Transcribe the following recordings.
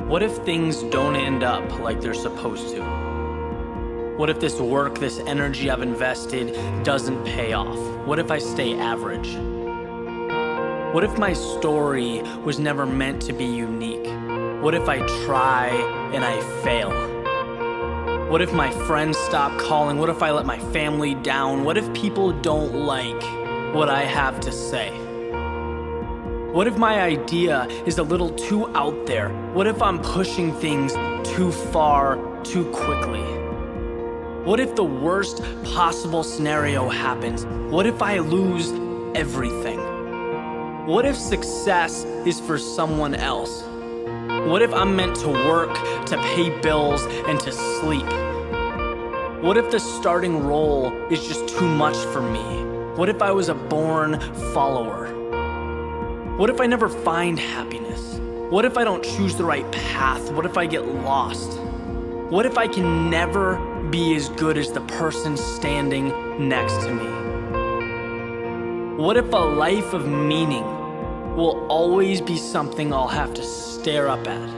What if things don't end up like they're supposed to? What if this work, this energy I've invested doesn't pay off? What if I stay average? What if my story was never meant to be unique? What if I try and I fail? What if my friends stop calling? What if I let my family down? What if people don't like what I have to say? What if my idea is a little too out there? What if I'm pushing things too far, too quickly? What if the worst possible scenario happens? What if I lose everything? What if success is for someone else? What if I'm meant to work, to pay bills, and to sleep? What if the starting role is just too much for me? What if I was a born follower? What if I never find happiness? What if I don't choose the right path? What if I get lost? What if I can never be as good as the person standing next to me? What if a life of meaning will always be something I'll have to stare up at,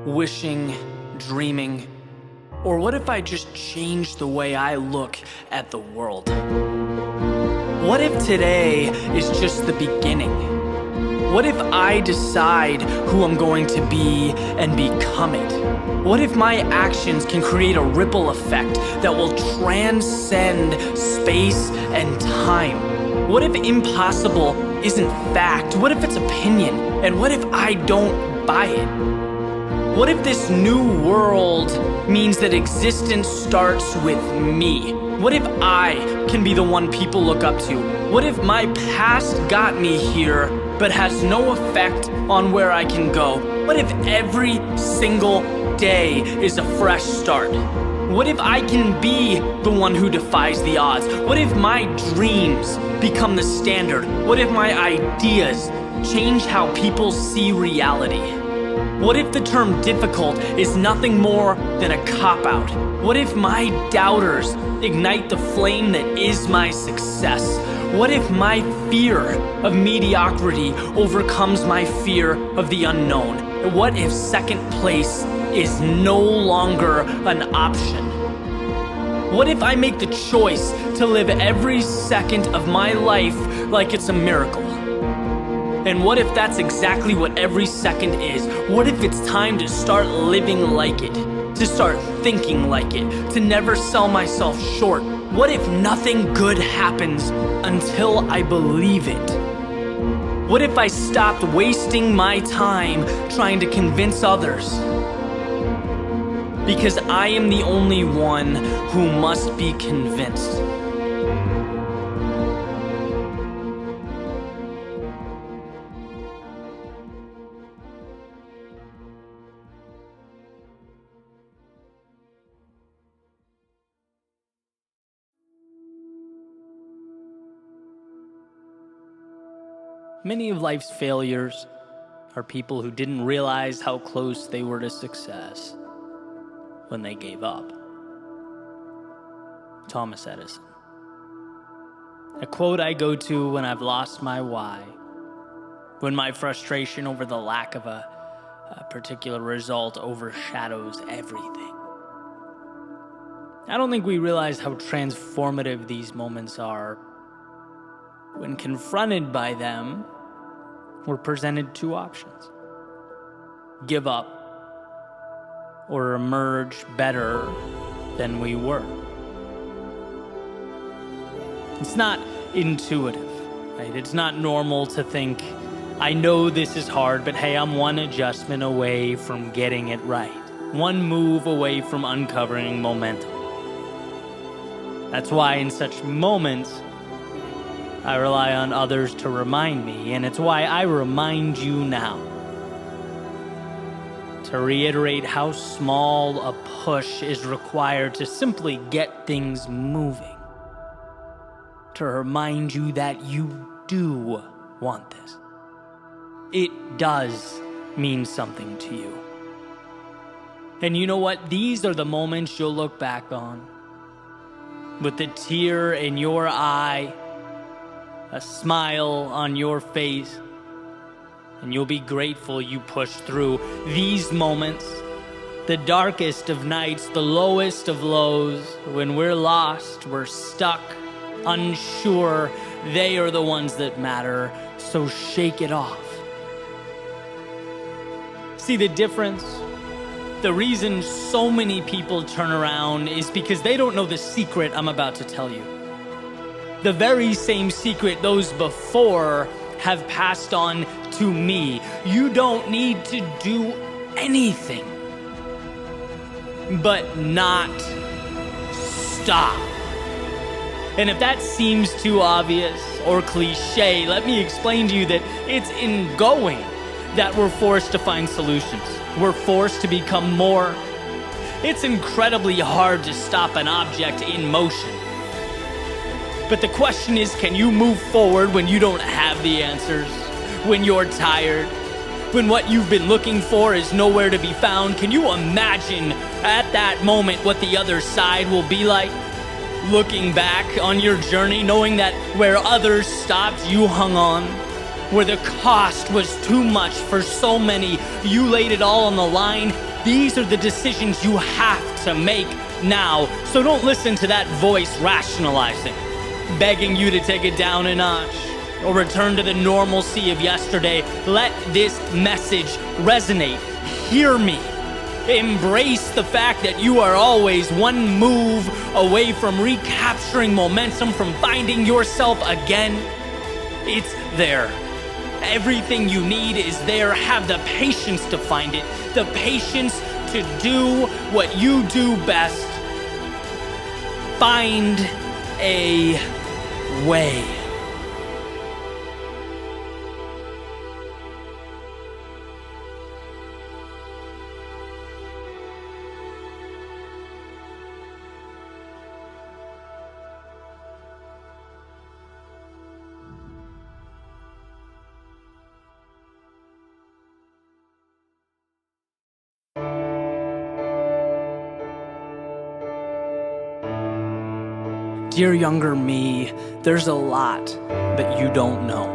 wishing, dreaming? Or what if I just change the way I look at the world? What if today is just the beginning? What if I decide who I'm going to be and become it? What if my actions can create a ripple effect that will transcend space and time? What if impossible isn't fact? What if it's opinion? And what if I don't buy it? What if this new world means that existence starts with me? What if I can be the one people look up to? What if my past got me here but has no effect on where I can go? What if every single day is a fresh start? What if I can be the one who defies the odds? What if my dreams become the standard? What if my ideas change how people see reality? What if the term difficult is nothing more than a cop-out? What if my doubters ignite the flame that is my success? What if my fear of mediocrity overcomes my fear of the unknown? What if second place is no longer an option? What if I make the choice to live every second of my life like it's a miracle? And what if that's exactly what every second is? What if it's time to start living like it? To start thinking like it? To never sell myself short? What if nothing good happens until I believe it? What if I stopped wasting my time trying to convince others? Because I am the only one who must be convinced. Many of life's failures are people who didn't realize how close they were to success when they gave up. Thomas Edison. A quote I go to when I've lost my why, when my frustration over the lack of a particular result overshadows everything. I don't think we realize how transformative these moments are. When confronted by them, we're presented two options: give up or emerge better than we were. It's not intuitive, right? It's not normal to think, I know this is hard, but hey, I'm one adjustment away from getting it right. One move away from uncovering momentum. That's why in such moments, I rely on others to remind me, and it's why I remind you now. To reiterate how small a push is required to simply get things moving. To remind you that you do want this. It does mean something to you. And you know what? These are the moments you'll look back on with a tear in your eye, a smile on your face, and you'll be grateful you pushed through these moments. The darkest of nights, the lowest of lows. When we're lost, we're stuck, unsure. They are the ones that matter, so shake it off. See the difference? The reason so many people turn around is because they don't know the secret I'm about to tell you. The very same secret those before have passed on to me. You don't need to do anything but not stop. And if that seems too obvious or cliche, let me explain to you that it's in going that we're forced to find solutions. We're forced to become more. It's incredibly hard to stop an object in motion. But the question is, can you move forward when you don't have the answers? When you're tired? When what you've been looking for is nowhere to be found? Can you imagine at that moment what the other side will be like? Looking back on your journey, knowing that where others stopped, you hung on. Where the cost was too much for so many, you laid it all on the line. These are the decisions you have to make now. So don't listen to that voice rationalizing, begging you to take it down a notch or return to the normalcy of yesterday. Let this message resonate. Hear me. Embrace the fact that you are always one move away from recapturing momentum, from finding yourself again. It's there. Everything you need is there. Have the patience to find it, the patience to do what you do best. Find a way. Dear younger me, there's a lot that you don't know.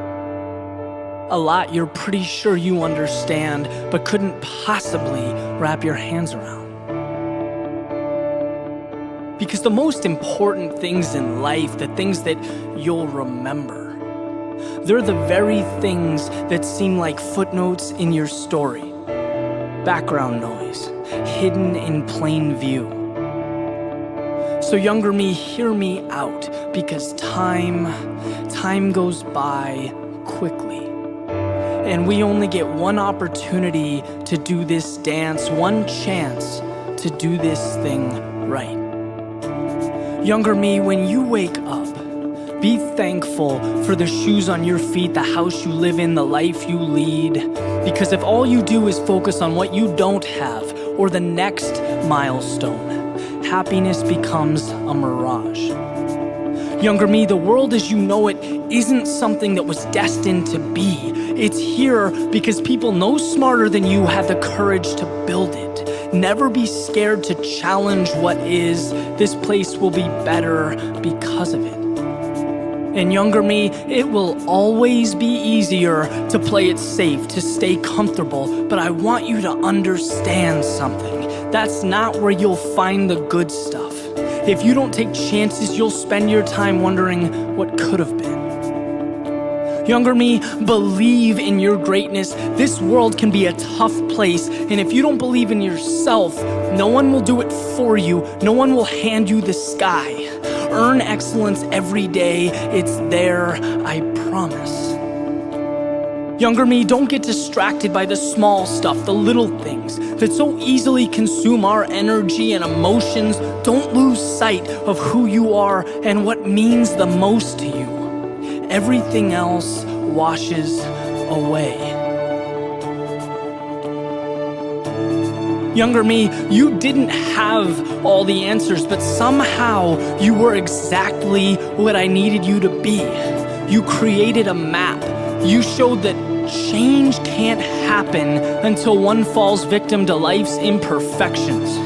A lot you're pretty sure you understand, but couldn't possibly wrap your hands around. Because the most important things in life, the things that you'll remember, they're the very things that seem like footnotes in your story. Background noise, hidden in plain view. So younger me, hear me out, because time goes by quickly. And we only get one opportunity to do this dance, one chance to do this thing right. Younger me, when you wake up, be thankful for the shoes on your feet, the house you live in, the life you lead. Because if all you do is focus on what you don't have or the next milestone, happiness becomes a mirage. Younger me, the world as you know it isn't something that was destined to be. It's here because people no smarter than you had the courage to build it. Never be scared to challenge what is. This place will be better because of it. And younger me, it will always be easier to play it safe, to stay comfortable, but I want you to understand something. That's not where you'll find the good stuff. If you don't take chances, you'll spend your time wondering what could have been. Younger me, believe in your greatness. This world can be a tough place, and if you don't believe in yourself, no one will do it for you. No one will hand you the sky. Earn excellence every day. It's there, I promise. Younger me, don't get distracted by the small stuff, the little things that so easily consume our energy and emotions. Don't lose sight of who you are and what means the most to you. Everything else washes away. Younger me, you didn't have all the answers, but somehow you were exactly what I needed you to be. You created a map. You showed that change can't happen until one falls victim to life's imperfections.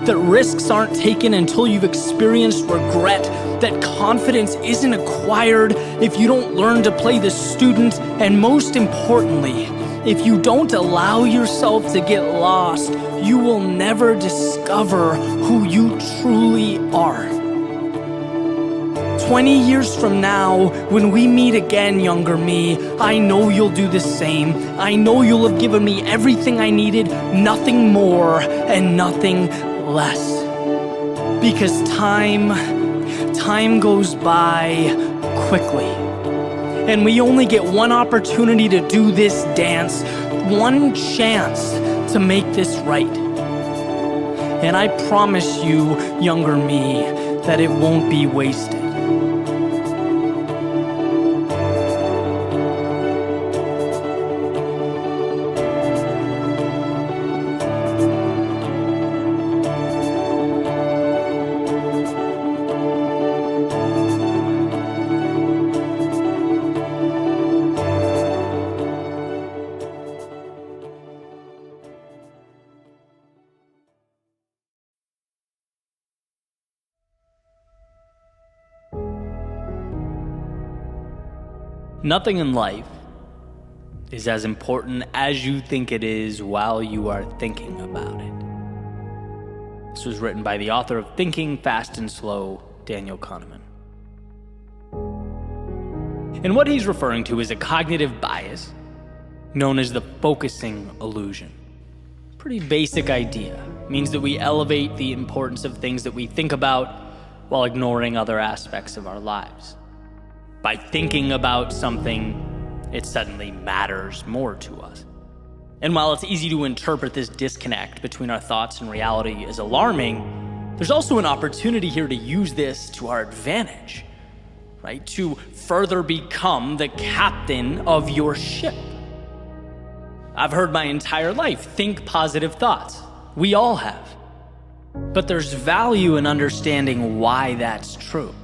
That risks aren't taken until you've experienced regret. That confidence isn't acquired if you don't learn to play the student. And most importantly, If you don't allow yourself to get lost, you will never discover who you truly are. 20 years from now, when we meet again, younger me, I know you'll do the same. I know you'll have given me everything I needed, nothing more and nothing less. Because time goes by quickly. And we only get one opportunity to do this dance, one chance to make this right. And I promise you, younger me, that it won't be wasted. Nothing in life is as important as you think it is while you are thinking about it. This was written by the author of Thinking Fast and Slow, Daniel Kahneman. And what he's referring to is a cognitive bias known as the focusing illusion. Pretty basic idea. It means that we elevate the importance of things that we think about while ignoring other aspects of our lives. By thinking about something, it suddenly matters more to us. And while it's easy to interpret this disconnect between our thoughts and reality as alarming, there's also an opportunity here to use this to our advantage, right? To further become the captain of your ship. I've heard my entire life, think positive thoughts. We all have. But there's value in understanding why that's true.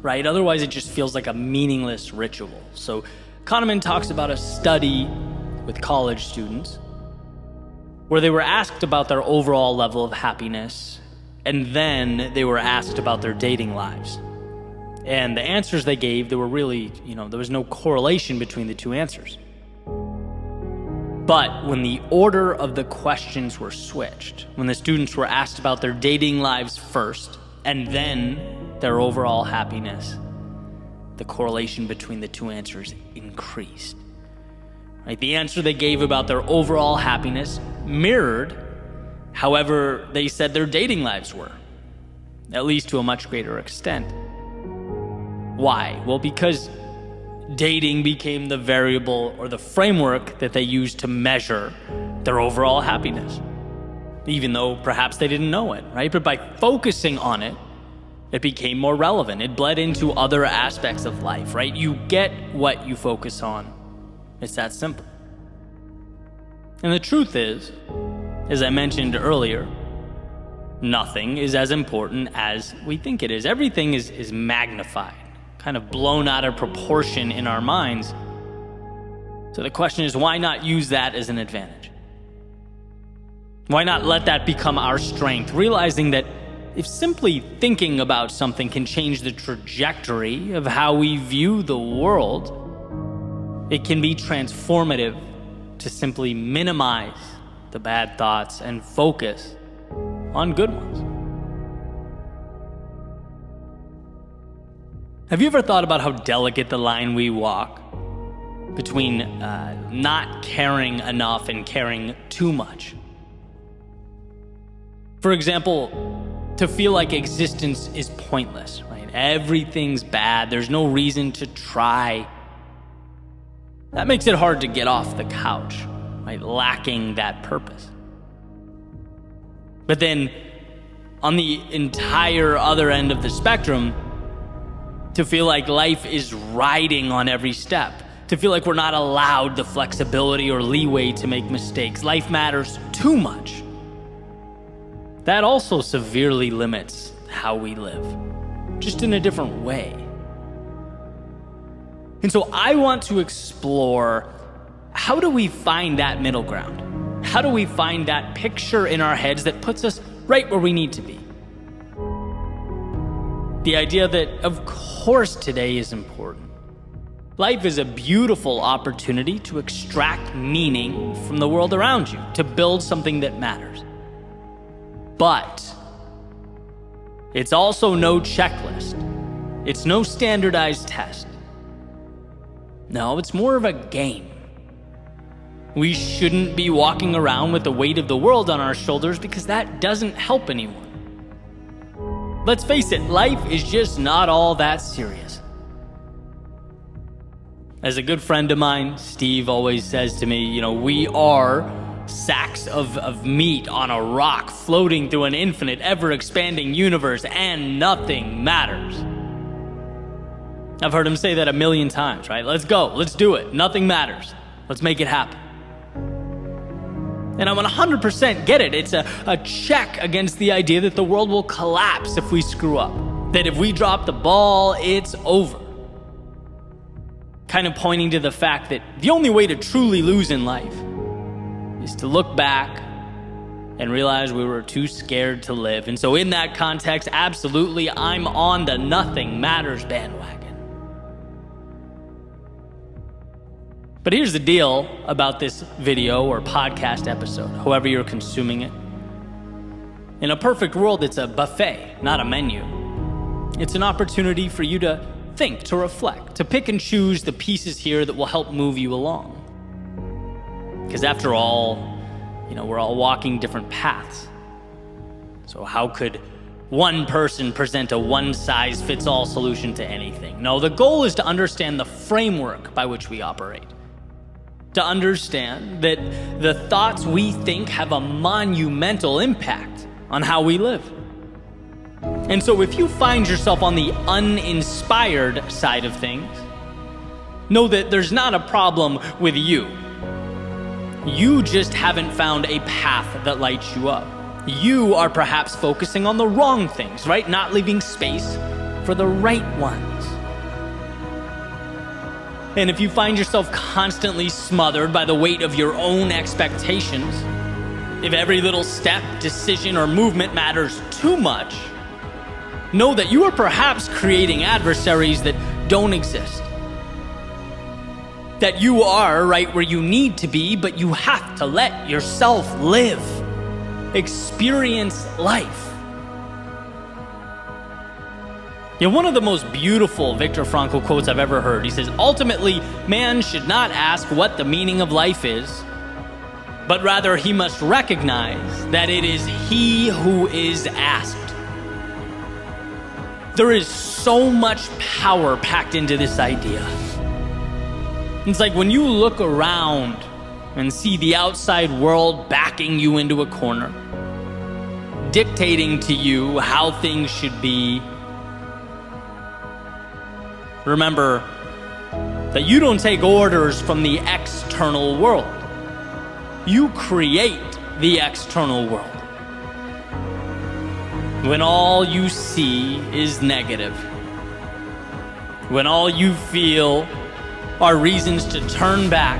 Right? Otherwise, it just feels like a meaningless ritual. So Kahneman talks about a study with college students where they were asked about their overall level of happiness, and then they were asked about their dating lives. And the answers they gave, there were really, there was no correlation between the two answers. But when the order of the questions were switched, when the students were asked about their dating lives first, and then their overall happiness, the correlation between the two answers increased. Right? The answer they gave about their overall happiness mirrored, however, they said their dating lives were, at least to a much greater extent. Why? Well, because dating became the variable or the framework that they used to measure their overall happiness, even though perhaps they didn't know it, right? But by focusing on it, it became more relevant. It bled into other aspects of life, right? You get what you focus on. It's that simple. And the truth is, as I mentioned earlier, nothing is as important as we think it is. Everything is magnified, kind of blown out of proportion in our minds. So the question is, why not use that as an advantage? Why not let that become our strength, realizing that if simply thinking about something can change the trajectory of how we view the world, it can be transformative to simply minimize the bad thoughts and focus on good ones. Have you ever thought about how delicate the line we walk between not caring enough and caring too much? For example, to feel like existence is pointless, right? Everything's bad. There's no reason to try. That makes it hard to get off the couch, right? Lacking that purpose. But then, on the entire other end of the spectrum, to feel like life is riding on every step, to feel like we're not allowed the flexibility or leeway to make mistakes. Life matters too much. That also severely limits how we live, just in a different way. And so I want to explore, how do we find that middle ground? How do we find that picture in our heads that puts us right where we need to be? The idea that, of course, today is important, Life is a beautiful opportunity to extract meaning from the world around you, to build something that matters. But it's also no checklist. It's no standardized test. No, it's more of a game. We shouldn't be walking around with the weight of the world on our shoulders because that doesn't help anyone. Let's face it, life is just not all that serious. As a good friend of mine, Steve, always says to me, we are sacks of meat on a rock floating through an infinite, ever-expanding universe, and nothing matters. I've heard him say that a million times, right? Let's go. Let's do it. Nothing matters. Let's make it happen. And I 100% get it. It's a check against the idea that the world will collapse if we screw up. That if we drop the ball, it's over. Kind of pointing to the fact that the only way to truly lose in life is to look back and realize we were too scared to live. And so in that context, absolutely, I'm on the nothing matters bandwagon. But here's the deal about this video or podcast episode, however you're consuming it. In a perfect world, it's a buffet, not a menu. It's an opportunity for you to think, to reflect, to pick and choose the pieces here that will help move you along. Because after all, we're all walking different paths. So how could one person present a one-size-fits-all solution to anything? No, the goal is to understand the framework by which we operate. To understand that the thoughts we think have a monumental impact on how we live. And so if you find yourself on the uninspired side of things, know that there's not a problem with you. You just haven't found a path that lights you up. You are perhaps focusing on the wrong things, right? Not leaving space for the right ones. And if you find yourself constantly smothered by the weight of your own expectations, if every little step, decision, or movement matters too much, know that you are perhaps creating adversaries that don't exist. That you are right where you need to be, but you have to let yourself live, experience life. One of the most beautiful Viktor Frankl quotes I've ever heard, he says, ultimately, man should not ask what the meaning of life is, but rather he must recognize that it is he who is asked. There is so much power packed into this idea. It's like when you look around and see the outside world backing you into a corner, dictating to you how things should be. Remember that you don't take orders from the external world. You create the external world. When all you see is negative, when all you feel are reasons to turn back,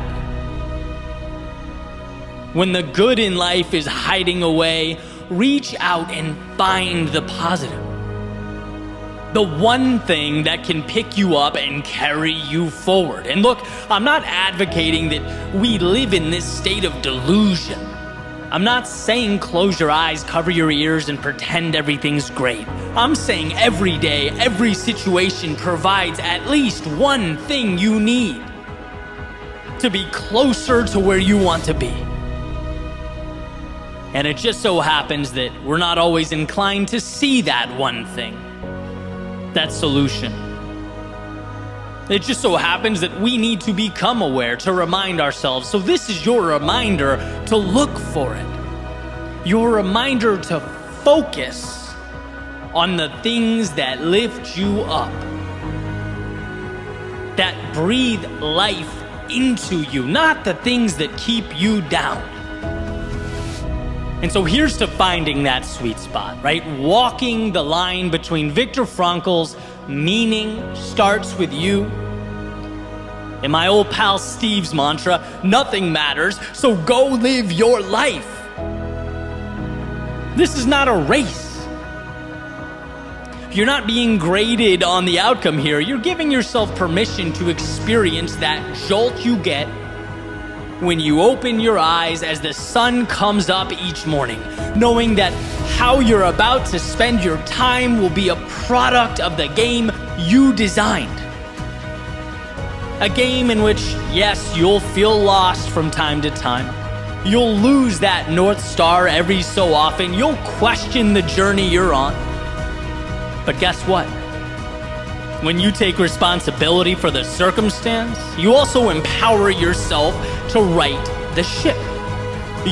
when the good in life is hiding away, reach out and find the positive. The one thing that can pick you up and carry you forward. And look, I'm not advocating that we live in this state of delusion. I'm not saying close your eyes, cover your ears, and pretend everything's great. I'm saying every day, every situation provides at least one thing you need to be closer to where you want to be. And it just so happens that we're not always inclined to see that one thing, that solution. It just so happens that we need to become aware, to remind ourselves. So this is your reminder to look for it. Your reminder to focus on the things that lift you up, that breathe life into you, not the things that keep you down. And so here's to finding that sweet spot, right? Walking the line between Viktor Frankl's meaning starts with you and my old pal Steve's mantra, nothing matters, so go live your life. This is not a race. You're not being graded on the outcome here. You're giving yourself permission to experience that jolt you get when you open your eyes as the sun comes up each morning, knowing that how you're about to spend your time will be a product of the game you designed. A game in which, yes, you'll feel lost from time to time. You'll lose that North Star every so often. You'll question the journey you're on. But guess what? When you take responsibility for the circumstance, you also empower yourself to right the ship.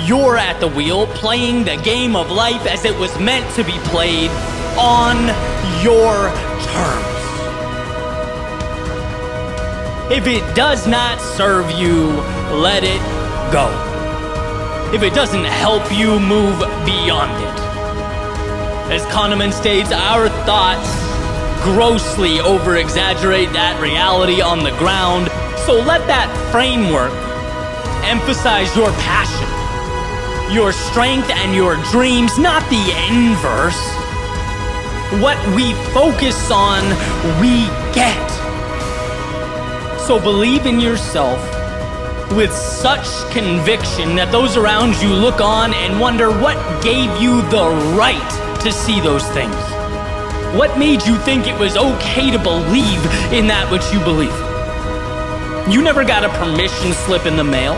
You're at the wheel, playing the game of life as it was meant to be played on your terms. If it does not serve you, let it go. If it doesn't help you, move beyond it. As Kahneman states, our thoughts grossly over-exaggerate that reality on the ground, so let that framework emphasize your passion, your strength, and your dreams, not the inverse. What we focus on, we get. So believe in yourself with such conviction that those around you look on and wonder what gave you the right to see those things. What made you think it was okay to believe in that which you believe? You never got a permission slip in the mail.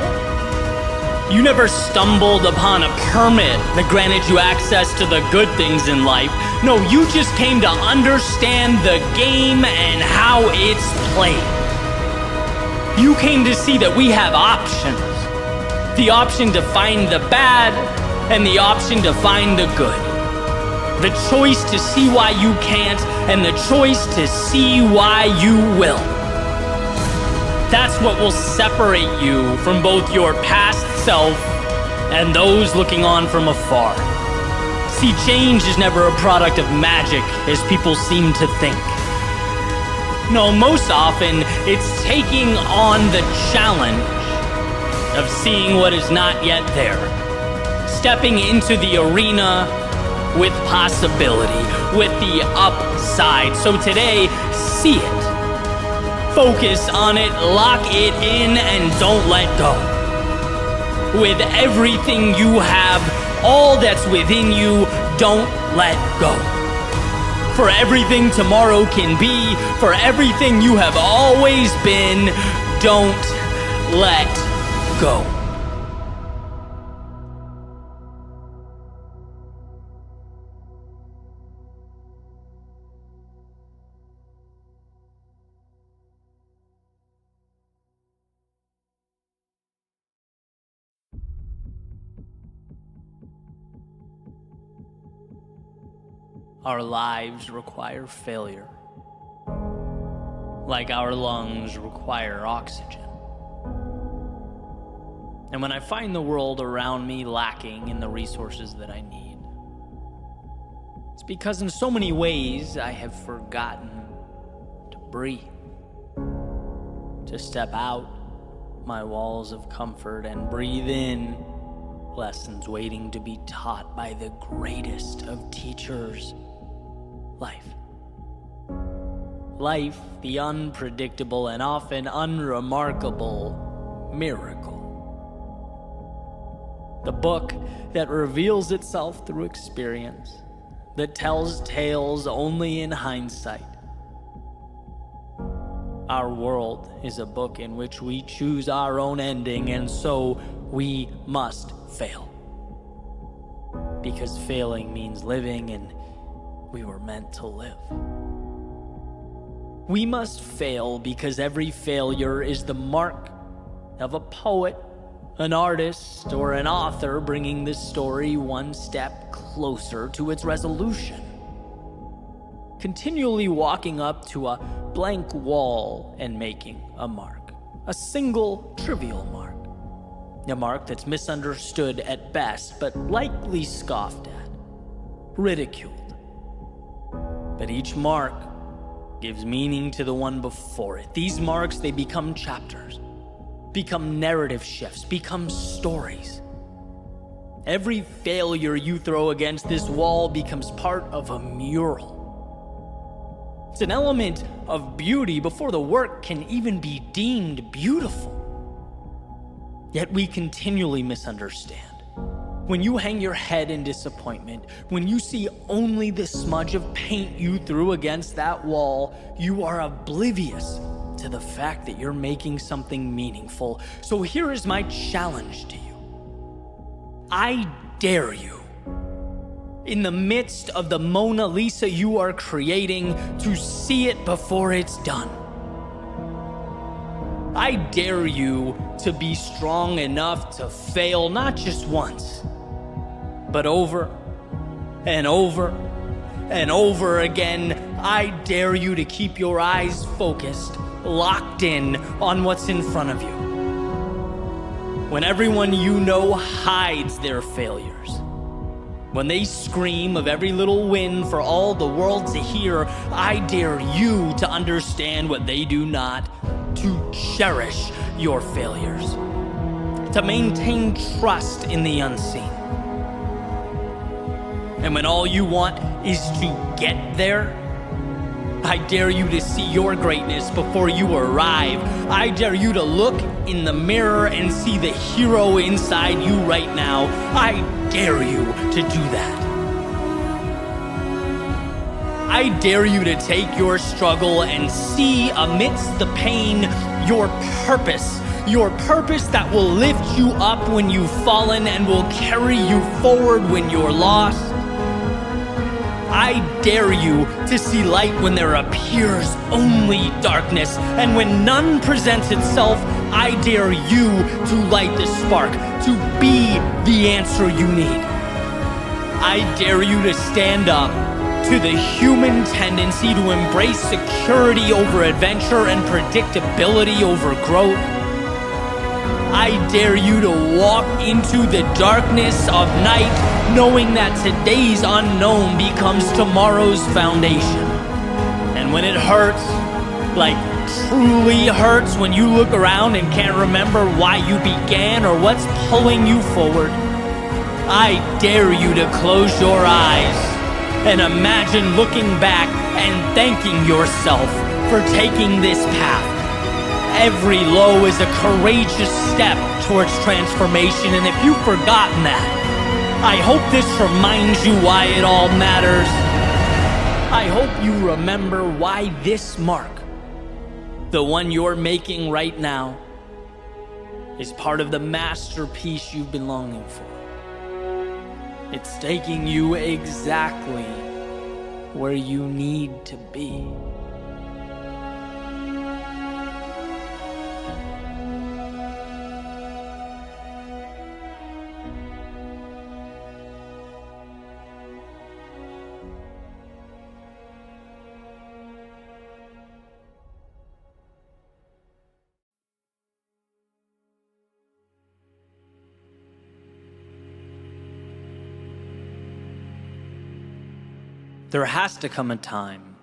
You never stumbled upon a permit that granted you access to the good things in life. No, you just came to understand the game and how it's played. You came to see that we have options. The option to find the bad and the option to find the good. The choice to see why you can't and the choice to see why you will. That's what will separate you from both your past self and those looking on from afar. See, change is never a product of magic, as people seem to think. No, most often, it's taking on the challenge of seeing what is not yet there. Stepping into the arena with possibility, with the upside. So today, see it. Focus on it, lock it in, and don't let go. With everything you have, all that's within you, don't let go. For everything tomorrow can be, for everything you have always been, don't let go. Our lives require failure, like our lungs require oxygen. And when I find the world around me lacking in the resources that I need, it's because in so many ways I have forgotten to breathe, to step out my walls of comfort and breathe in lessons waiting to be taught by the greatest of teachers. Life. Life, the unpredictable and often unremarkable miracle. The book that reveals itself through experience, that tells tales only in hindsight. Our world is a book in which we choose our own ending, and so we must fail. Because failing means living, and we were meant to live. We must fail because every failure is the mark of a poet, an artist, or an author bringing the story one step closer to its resolution. Continually walking up to a blank wall and making a mark. A single trivial mark. A mark that's misunderstood at best, but likely scoffed at, ridiculed. But each mark gives meaning to the one before it. These marks, they become chapters, become narrative shifts, become stories. Every failure you throw against this wall becomes part of a mural. It's an element of beauty before the work can even be deemed beautiful. Yet we continually misunderstand. When you hang your head in disappointment, when you see only the smudge of paint you threw against that wall, you are oblivious to the fact that you're making something meaningful. So here is my challenge to you. I dare you, in the midst of the Mona Lisa you are creating, to see it before it's done. I dare you to be strong enough to fail not just once, but over and over and over again. I dare you to keep your eyes focused, locked in on what's in front of you. When everyone you know hides their failures, when they scream of every little win for all the world to hear, I dare you to understand what they do not, to cherish your failures, to maintain trust in the unseen. And when all you want is to get there, I dare you to see your greatness before you arrive. I dare you to look in the mirror and see the hero inside you right now. I dare you to do that. I dare you to take your struggle and see amidst the pain your purpose that will lift you up when you've fallen and will carry you forward when you're lost. I dare you to see light when there appears only darkness, and when none presents itself, I dare you to light the spark, to be the answer you need. I dare you to stand up to the human tendency to embrace security over adventure and predictability over growth. I dare you to walk into the darkness of night, knowing that today's unknown becomes tomorrow's foundation. And when it hurts, like truly hurts, when you look around and can't remember why you began or what's pulling you forward, I dare you to close your eyes and imagine looking back and thanking yourself for taking this path. Every low is a courageous step towards transformation, and if you've forgotten that, I hope this reminds you why it all matters. I hope you remember why this mark, the one you're making right now, is part of the masterpiece you've been longing for. It's taking you exactly where you need to be. There has to come a time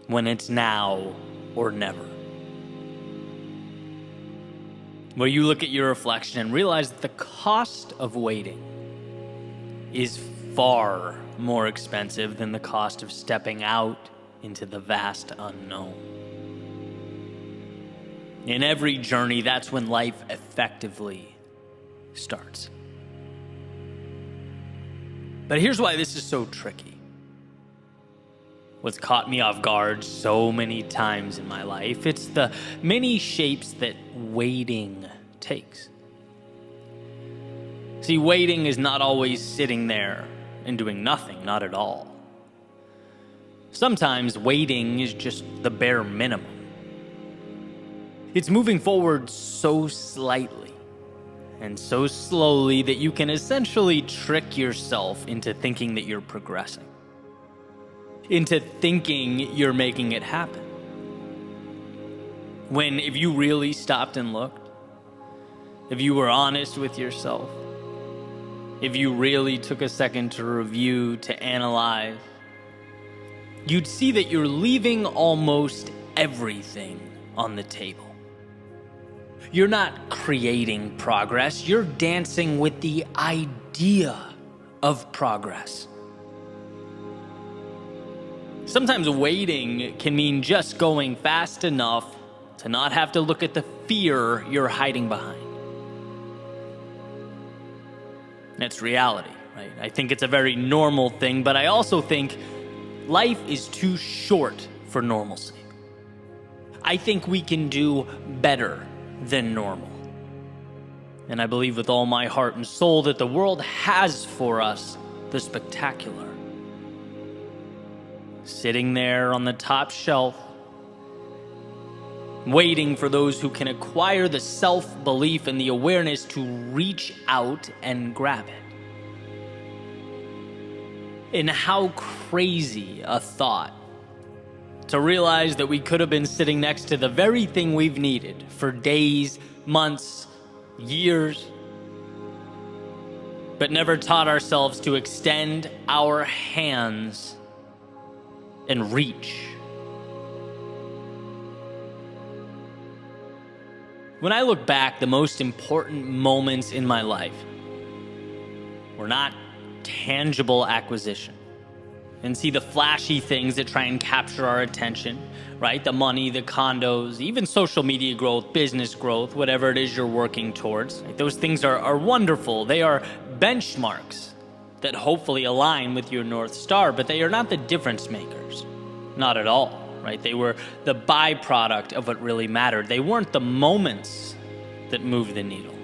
when it's now or never, where you look at your reflection and realize that the cost of waiting is far more expensive than the cost of stepping out into the vast unknown. In every journey, that's when life effectively starts. But here's why this is so tricky. What's caught me off guard so many times in my life, it's the many shapes that waiting takes. See, waiting is not always sitting there and doing nothing, not at all. Sometimes waiting is just the bare minimum. It's moving forward so slightly and so slowly that you can essentially trick yourself into thinking that you're progressing, into thinking you're making it happen. When if you really stopped and looked, if you were honest with yourself, if you really took a second to review, to analyze, you'd see that you're leaving almost everything on the table. You're not creating progress, you're dancing with the idea of progress. Sometimes waiting can mean just going fast enough to not have to look at the fear you're hiding behind. That's reality, right? I think it's a very normal thing, but I also think life is too short for normalcy. I think we can do better than normal. And I believe with all my heart and soul that the world has for us the spectacular. Sitting there on the top shelf, waiting for those who can acquire the self-belief and the awareness to reach out and grab it. And how crazy a thought to realize that we could have been sitting next to the very thing we've needed for days, months, years, but never taught ourselves to extend our hands and reach. When I look back, the most important moments in my life were not tangible acquisition. And see the flashy things that try and capture our attention, right? The money, the condos, even social media growth, business growth, whatever it is you're working towards. Like, those things are wonderful. They are benchmarks that hopefully align with your North Star, but they are not the difference makers. Not at all, right? They were the byproduct of what really mattered. They weren't the moments that moved the needle.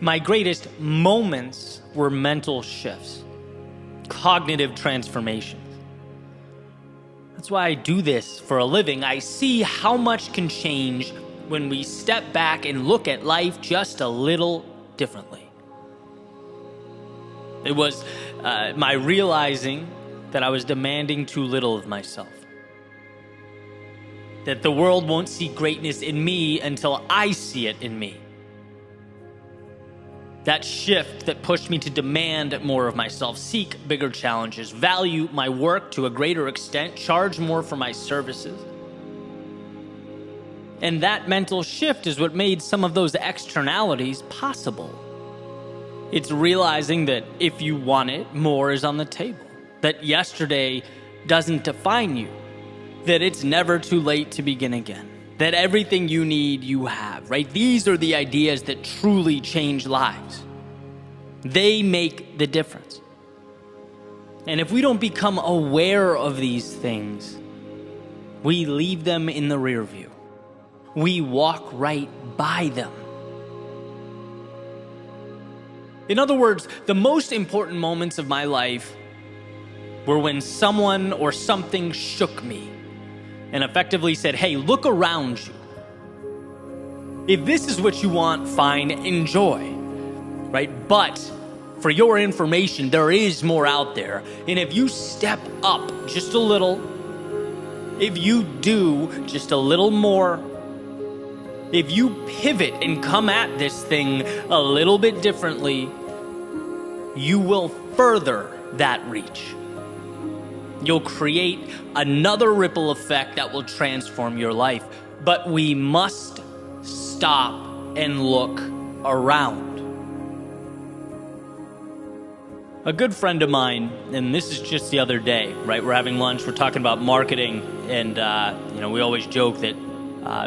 My greatest moments were mental shifts, cognitive transformations. That's why I do this for a living. I see how much can change when we step back and look at life just a little differently. It was my realizing that I was demanding too little of myself. That the world won't see greatness in me until I see it in me. That shift that pushed me to demand more of myself, seek bigger challenges, value my work to a greater extent, charge more for my services. And that mental shift is what made some of those externalities possible. It's realizing that if you want it, more is on the table. That yesterday doesn't define you. That it's never too late to begin again. That everything you need, you have, right? These are the ideas that truly change lives. They make the difference. And if we don't become aware of these things, we leave them in the rear view. We walk right by them. In other words, the most important moments of my life were when someone or something shook me and effectively said, hey, look around you. If this is what you want, fine, enjoy, right? But for your information, there is more out there. And if you step up just a little, if you do just a little more, if you pivot and come at this thing a little bit differently, you will further that reach. You'll create another ripple effect that will transform your life. But we must stop and look around. A good friend of mine, and this is just the other day, right? We're having lunch, we're talking about marketing, and we always joke that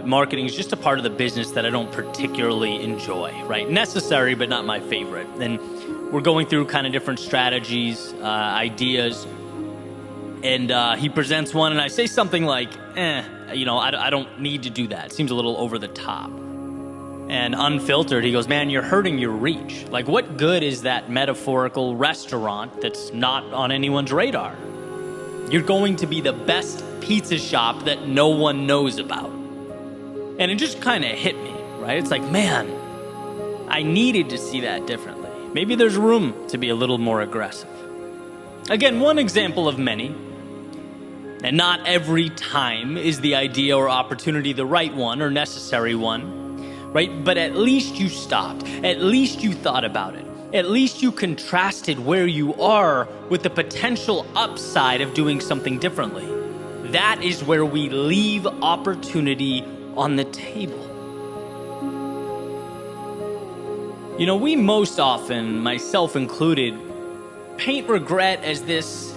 marketing is just a part of the business that I don't particularly enjoy, right? Necessary, but not my favorite. And we're going through kind of different strategies, ideas, and he presents one, and I say something like, I don't need to do that. It seems a little over the top. And unfiltered, he goes, man, you're hurting your reach. Like, what good is that metaphorical restaurant that's not on anyone's radar? You're going to be the best pizza shop that no one knows about. And it just kind of hit me, right? It's like, man, I needed to see that differently. Maybe there's room to be a little more aggressive. Again, one example of many. And not every time is the idea or opportunity the right one or necessary one, right? But at least you stopped. At least you thought about it. At least you contrasted where you are with the potential upside of doing something differently. That is where we leave opportunity on the table. We most often, myself included, paint regret as this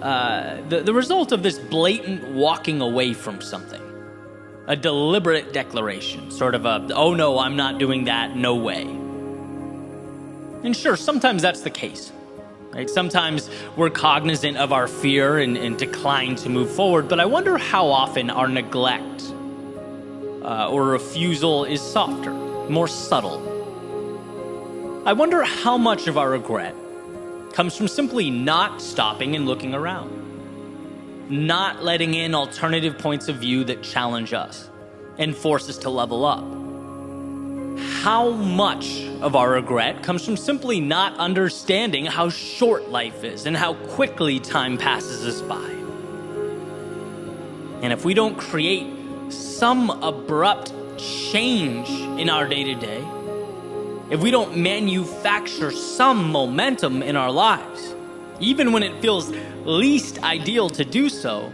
the result of this blatant walking away from something. A deliberate declaration, sort of a, oh no, I'm not doing that, no way. And sure, sometimes that's the case. Right? Sometimes we're cognizant of our fear and decline to move forward, but I wonder how often our neglect or refusal is softer, more subtle. I wonder how much of our regret comes from simply not stopping and looking around, not letting in alternative points of view that challenge us and force us to level up. How much of our regret comes from simply not understanding how short life is and how quickly time passes us by? And if we don't create some abrupt change in our day-to-day, if we don't manufacture some momentum in our lives, even when it feels least ideal to do so,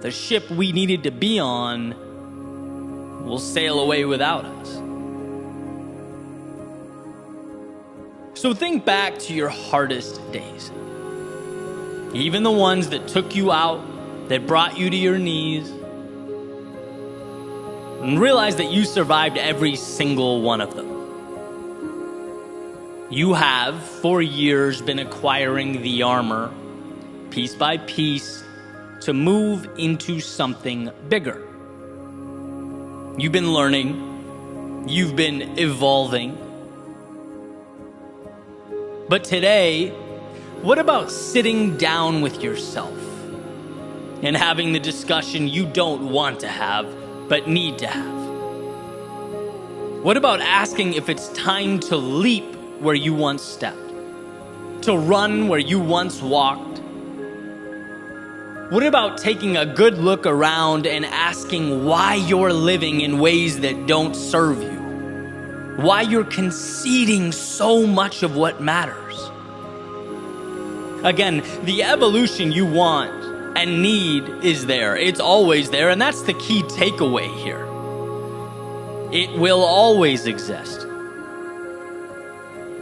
the ship we needed to be on will sail away without us. So think back to your hardest days. Even the ones that took you out, that brought you to your knees, and realize that you survived every single one of them. You have, for years, been acquiring the armor, piece by piece, to move into something bigger. You've been learning, you've been evolving. But today, what about sitting down with yourself and having the discussion you don't want to have, but need to have? What about asking if it's time to leap where you once stepped, to run where you once walked? What about taking a good look around and asking why you're living in ways that don't serve you? Why you're conceding so much of what matters? Again, the evolution you want and need is there. It's always there, and that's the key takeaway here. It will always exist.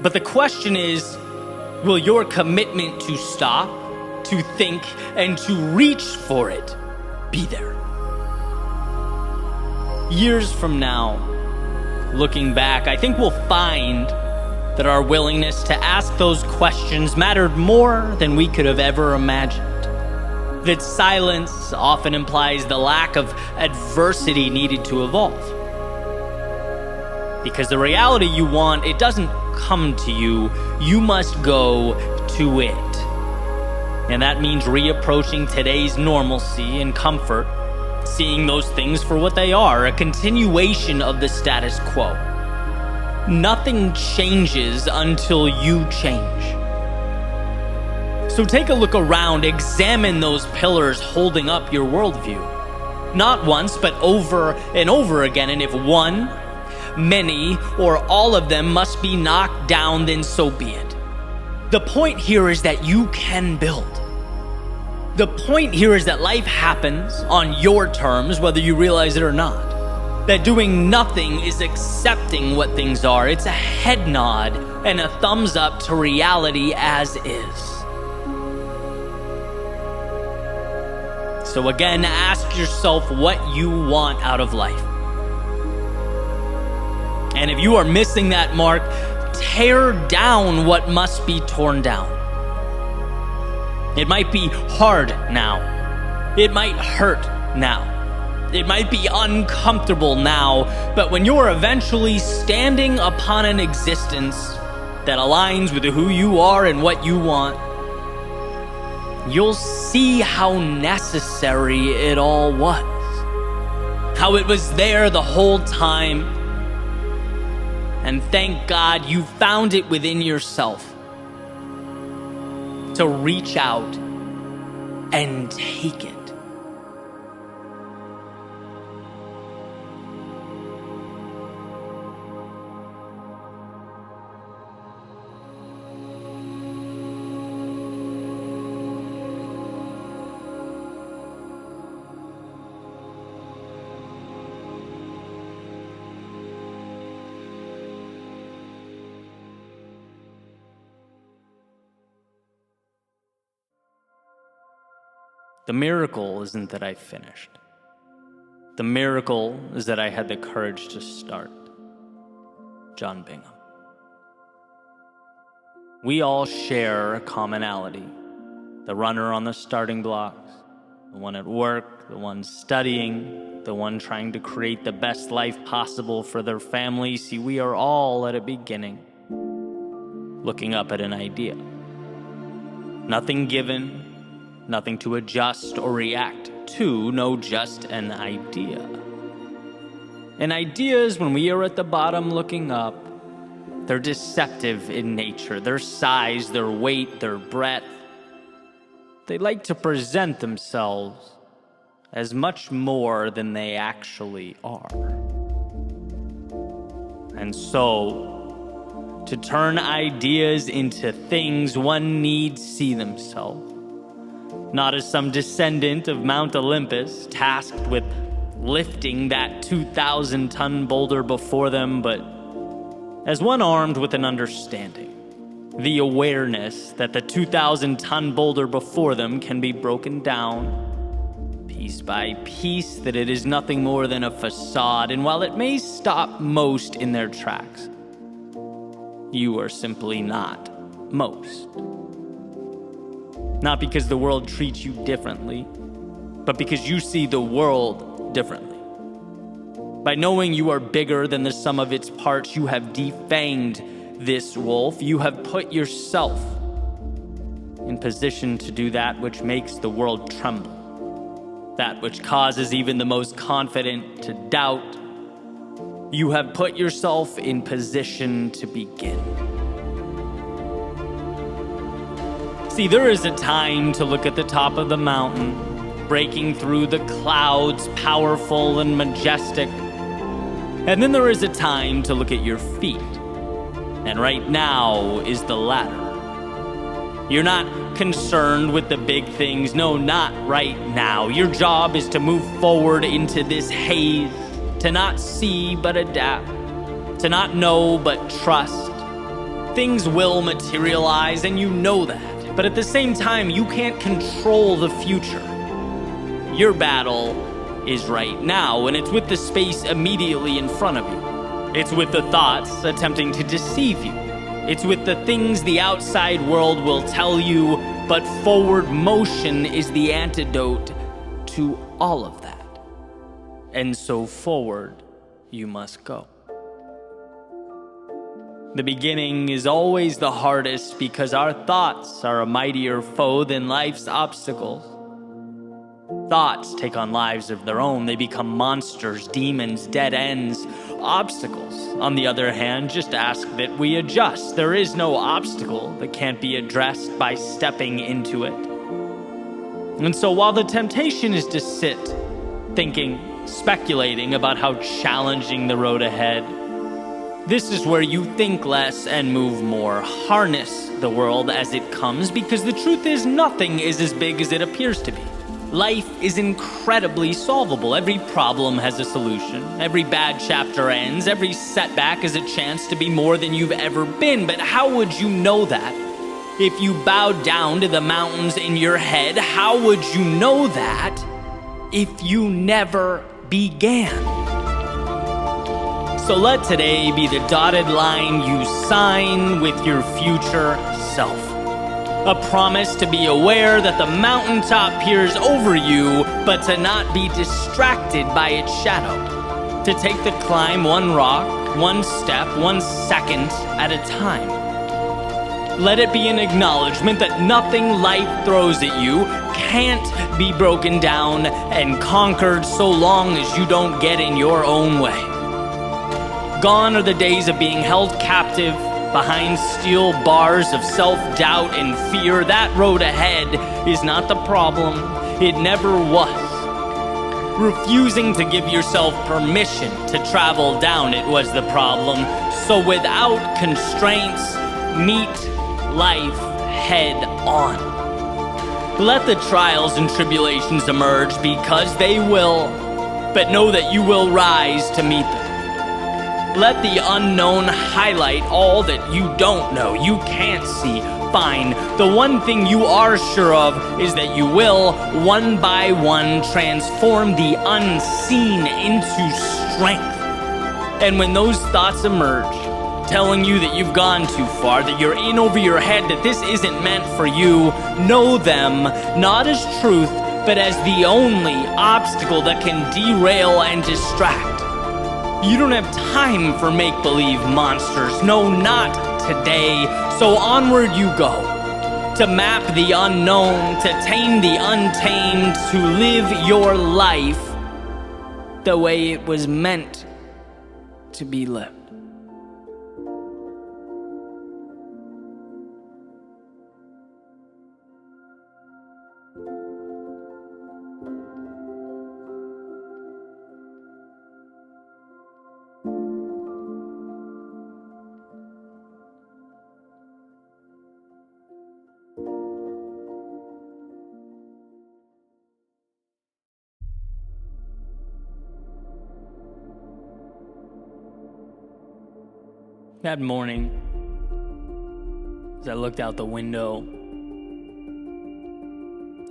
But the question is, will your commitment to stop, to think, and to reach for it be there? Years from now, looking back, I think we'll find that our willingness to ask those questions mattered more than we could have ever imagined. That silence often implies the lack of adversity needed to evolve. Because the reality you want, it doesn't come to you, you must go to it. And that means reapproaching today's normalcy and comfort, seeing those things for what they are, a continuation of the status quo. Nothing changes until you change. So take a look around, examine those pillars holding up your worldview. Not once, but over and over again. And if one, many, or all of them must be knocked down, then so be it. The point here is that you can build. The point here is that life happens on your terms, whether you realize it or not. That doing nothing is accepting what things are. It's a head nod and a thumbs up to reality as is. So again, ask yourself what you want out of life. And if you are missing that mark, tear down what must be torn down. It might be hard now. It might hurt now. It might be uncomfortable now, but when you're eventually standing upon an existence that aligns with who you are and what you want, you'll see how necessary it all was. How it was there the whole time. And thank God you found it within yourself to reach out and take it. The miracle isn't that I finished. The miracle is that I had the courage to start. John Bingham. We all share a commonality. The runner on the starting blocks, the one at work, the one studying, the one trying to create the best life possible for their family. See, we are all at a beginning, looking up at an idea. Nothing given, nothing to adjust or react to, no, just an idea. And ideas, when we are at the bottom looking up, they're deceptive in nature. Their size, their weight, their breadth. They like to present themselves as much more than they actually are. And so, to turn ideas into things, one needs see themselves, not as some descendant of Mount Olympus tasked with lifting that 2,000-ton boulder before them, but as one armed with an understanding, the awareness that the 2,000-ton boulder before them can be broken down piece by piece, that it is nothing more than a facade, and while it may stop most in their tracks, you are simply not most. Not because the world treats you differently, but because you see the world differently. By knowing you are bigger than the sum of its parts, you have defanged this wolf. You have put yourself in position to do that which makes the world tremble, that which causes even the most confident to doubt. You have put yourself in position to begin. See, there is a time to look at the top of the mountain, breaking through the clouds, powerful and majestic. And then there is a time to look at your feet. And right now is the latter. You're not concerned with the big things. No, not right now. Your job is to move forward into this haze, to not see but adapt, to not know but trust. Things will materialize, and you know that. But at the same time, you can't control the future. Your battle is right now, and it's with the space immediately in front of you. It's with the thoughts attempting to deceive you. It's with the things the outside world will tell you, but forward motion is the antidote to all of that. And so forward you must go. The beginning is always the hardest because our thoughts are a mightier foe than life's obstacles. Thoughts take on lives of their own. They become monsters, demons, dead ends. Obstacles, on the other hand, just ask that we adjust. There is no obstacle that can't be addressed by stepping into it. And so while the temptation is to sit, thinking, speculating about how challenging the road ahead, this is where you think less and move more. Harness the world as it comes, because the truth is nothing is as big as it appears to be. Life is incredibly solvable. Every problem has a solution. Every bad chapter ends. Every setback is a chance to be more than you've ever been. But how would you know that? If you bowed down to the mountains in your head, how would you know that if you never began? So let today be the dotted line you sign with your future self. A promise to be aware that the mountaintop peers over you, but to not be distracted by its shadow. To take the climb one rock, one step, 1 second at a time. Let it be an acknowledgement that nothing life throws at you can't be broken down and conquered so long as you don't get in your own way. Gone are the days of being held captive behind steel bars of self-doubt and fear. That road ahead is not the problem. It never was. Refusing to give yourself permission to travel down it was the problem. So without constraints, meet life head on. Let the trials and tribulations emerge, because they will, but know that you will rise to meet them. Let the unknown highlight all that you don't know, you can't see. Fine. The one thing you are sure of is that you will, one by one, transform the unseen into strength. And when those thoughts emerge, telling you that you've gone too far, that you're in over your head, that this isn't meant for you, know them not as truth, but as the only obstacle that can derail and distract. You don't have time for make-believe monsters. No, not today. So onward you go, to map the unknown, to tame the untamed, to live your life the way it was meant to be lived. That morning, as I looked out the window,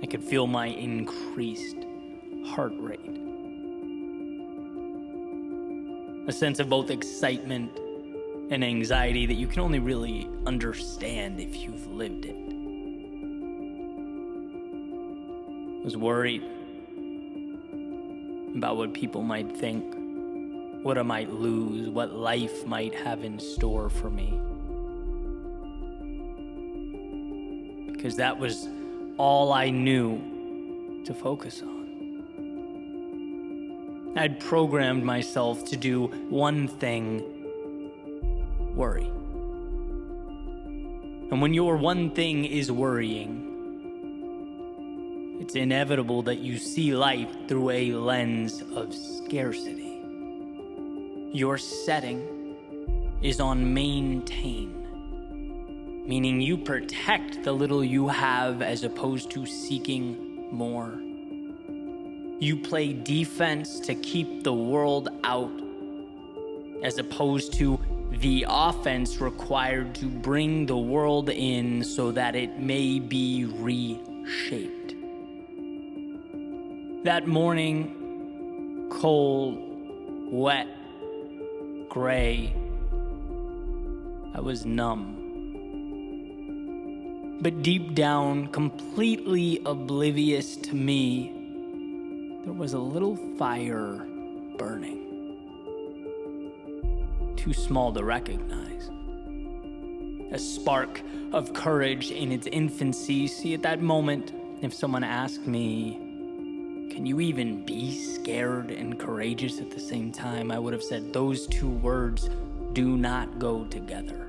I could feel my increased heart rate. A sense of both excitement and anxiety that you can only really understand if you've lived it. I was worried about what people might think, what I might lose, what life might have in store for me. Because that was all I knew to focus on. I'd programmed myself to do one thing: worry. And when your one thing is worrying, it's inevitable that you see life through a lens of scarcity. Your setting is on maintain, meaning you protect the little you have as opposed to seeking more. You play defense to keep the world out as opposed to the offense required to bring the world in so that it may be reshaped. That morning, cold, wet, gray, I was numb. But deep down, completely oblivious to me, there was a little fire burning. Too small to recognize. A spark of courage in its infancy. See, at that moment, if someone asked me, can you even be scared and courageous at the same time? I would have said those two words do not go together,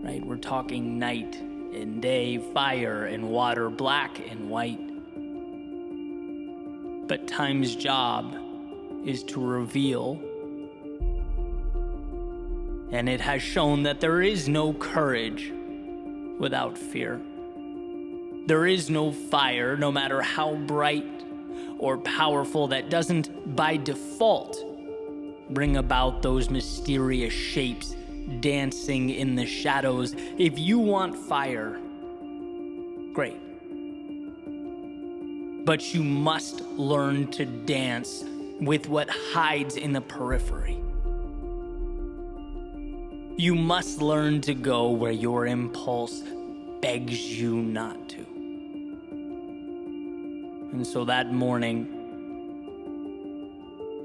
right? We're talking night and day, fire and water, black and white. But time's job is to reveal, and it has shown that there is no courage without fear. There is no fire, no matter how bright or powerful, that doesn't by default bring about those mysterious shapes dancing in the shadows. If you want fire, great. But you must learn to dance with what hides in the periphery. You must learn to go where your impulse begs you not to. And so that morning,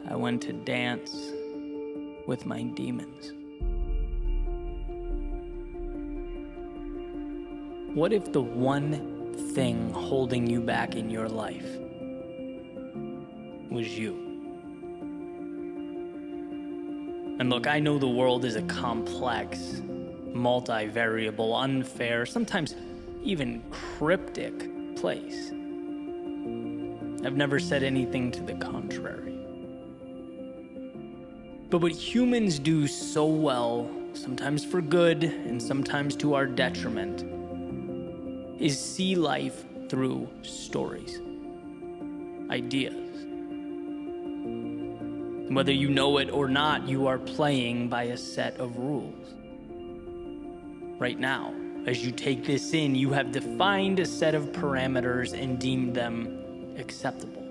I went to dance with my demons. What if the one thing holding you back in your life was you? And look, I know the world is a complex, multivariable, unfair, sometimes even cryptic place. I've never said anything to the contrary. But what humans do so well, sometimes for good and sometimes to our detriment, is see life through stories, ideas. Whether you know it or not, you are playing by a set of rules. Right now, as you take this in, you have defined a set of parameters and deemed them acceptable.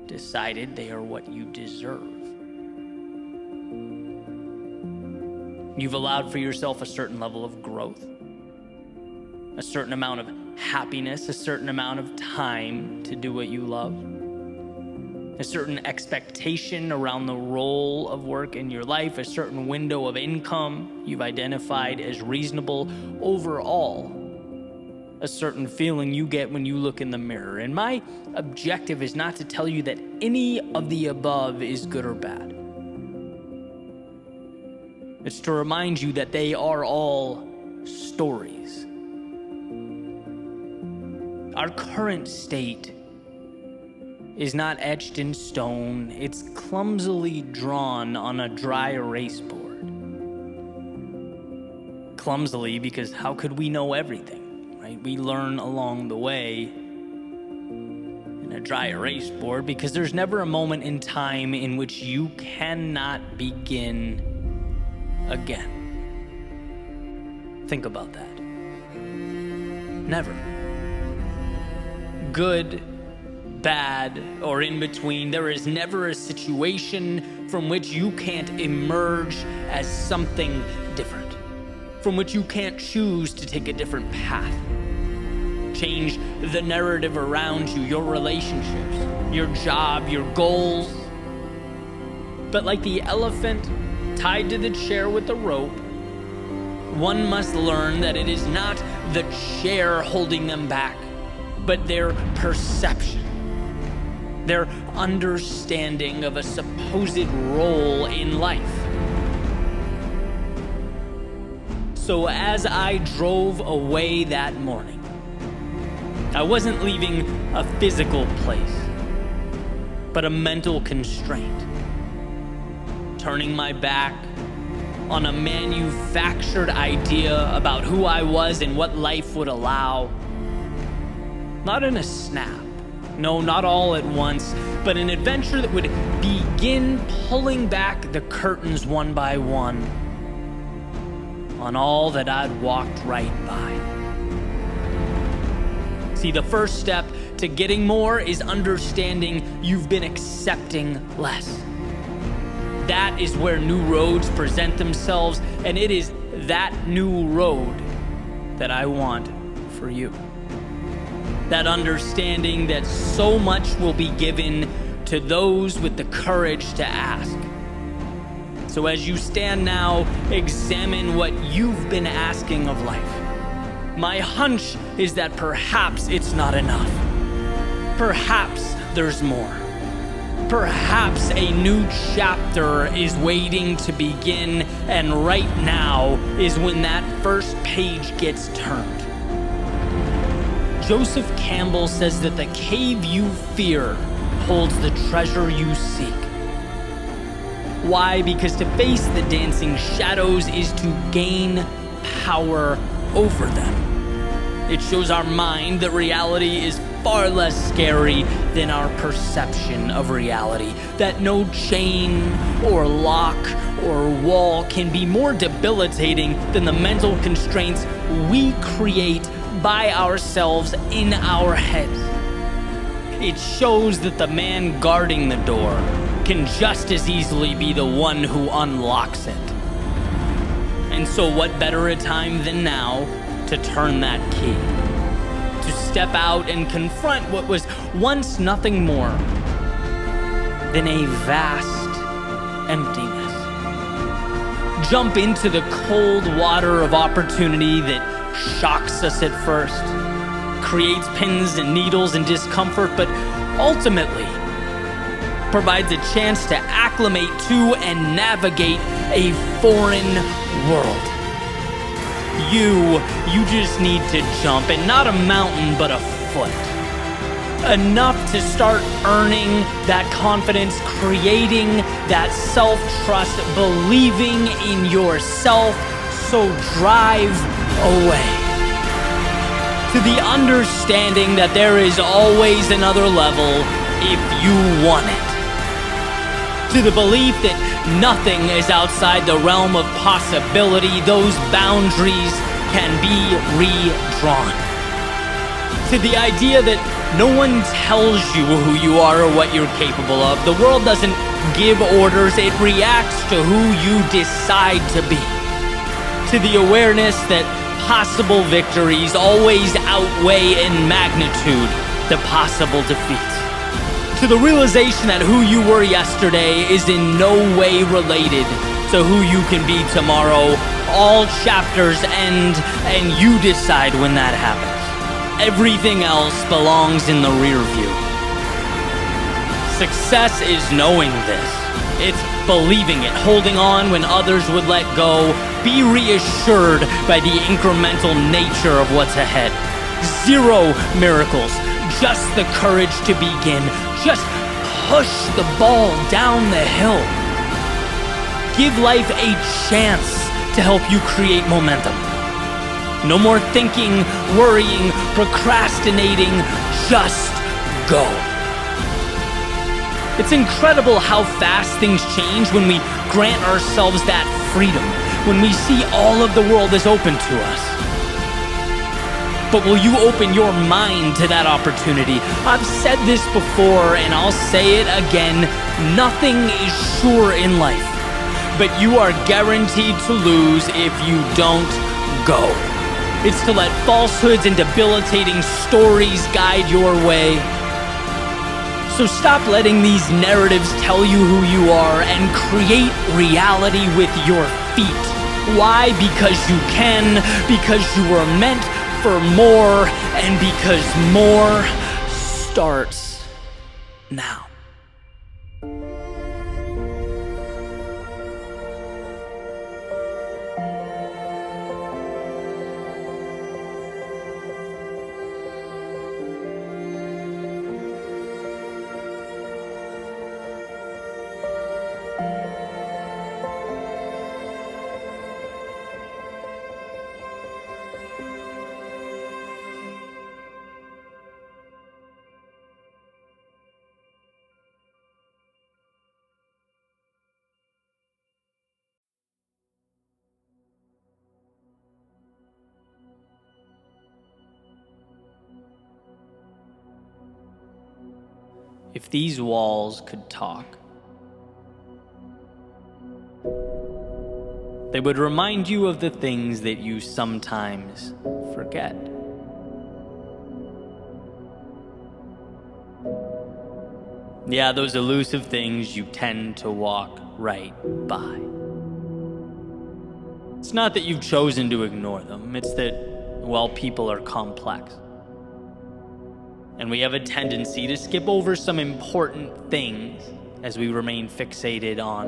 Decided they are what you deserve. You've allowed for yourself a certain level of growth, a certain amount of happiness, a certain amount of time to do what you love, a certain expectation around the role of work in your life, a certain window of income you've identified as reasonable. Overall, a certain feeling you get when you look in the mirror. And my objective is not to tell you that any of the above is good or bad. It's to remind you that they are all stories. Our current state is not etched in stone. It's clumsily drawn on a dry erase board. Clumsily, because how could we know everything, right? We learn along the way. In a dry erase board, because there's never a moment in time in which you cannot begin again. Think about that. Never. Good, bad, or in between, there is never a situation from which you can't emerge as something different, from which you can't choose to take a different path. Change the narrative around you, your relationships, your job, your goals. But like the elephant tied to the chair with the rope, one must learn that it is not the chair holding them back, but their perception, their understanding of a supposed role in life. So as I drove away that morning, I wasn't leaving a physical place, but a mental constraint. Turning my back on a manufactured idea about who I was and what life would allow. Not in a snap, no, not all at once, but an adventure that would begin pulling back the curtains one by one on all that I'd walked right by. See, the first step to getting more is understanding you've been accepting less. That is where new roads present themselves, and it is that new road that I want for you. That understanding that so much will be given to those with the courage to ask. So as you stand now, examine what you've been asking of life. My hunch is that perhaps it's not enough. Perhaps there's more. Perhaps a new chapter is waiting to begin, and right now is when that first page gets turned. Joseph Campbell says that the cave you fear holds the treasure you seek. Why? Because to face the dancing shadows is to gain power over them. It shows our mind that reality is far less scary than our perception of reality. That no chain or lock or wall can be more debilitating than the mental constraints we create by ourselves in our heads. It shows that the man guarding the door can just as easily be the one who unlocks it. And so what better a time than now to turn that key, to step out and confront what was once nothing more than a vast emptiness. Jump into the cold water of opportunity that shocks us at first, creates pins and needles and discomfort, but ultimately provides a chance to acclimate to and navigate a foreign world. You just need to jump, and not a mountain, but a foot. Enough to start earning that confidence, creating that self-trust, believing in yourself, so drive away. To the understanding that there is always another level if you want it. To the belief that nothing is outside the realm of possibility, those boundaries can be redrawn. To the idea that no one tells you who you are or what you're capable of. The world doesn't give orders, it reacts to who you decide to be. To the awareness that possible victories always outweigh in magnitude the possible defeats. To the realization that who you were yesterday is in no way related to who you can be tomorrow. All chapters end and you decide when that happens. Everything else belongs in the rear view. Success is knowing this. It's believing it, holding on when others would let go. Be reassured by the incremental nature of what's ahead. Zero miracles, just the courage to begin. Just push the ball down the hill. Give life a chance to help you create momentum. No more thinking, worrying, procrastinating, just go. It's incredible how fast things change when we grant ourselves that freedom, when we see all of the world is open to us. But will you open your mind to that opportunity? I've said this before and I'll say it again, nothing is sure in life, but you are guaranteed to lose if you don't go. It's to let falsehoods and debilitating stories guide your way. So stop letting these narratives tell you who you are and create reality with your feet. Why? Because you can, because you were meant for more, and because more starts now. If these walls could talk, they would remind you of the things that you sometimes forget. Yeah, those elusive things you tend to walk right by. It's not that you've chosen to ignore them, it's that, well, people are complex. And we have a tendency to skip over some important things as we remain fixated on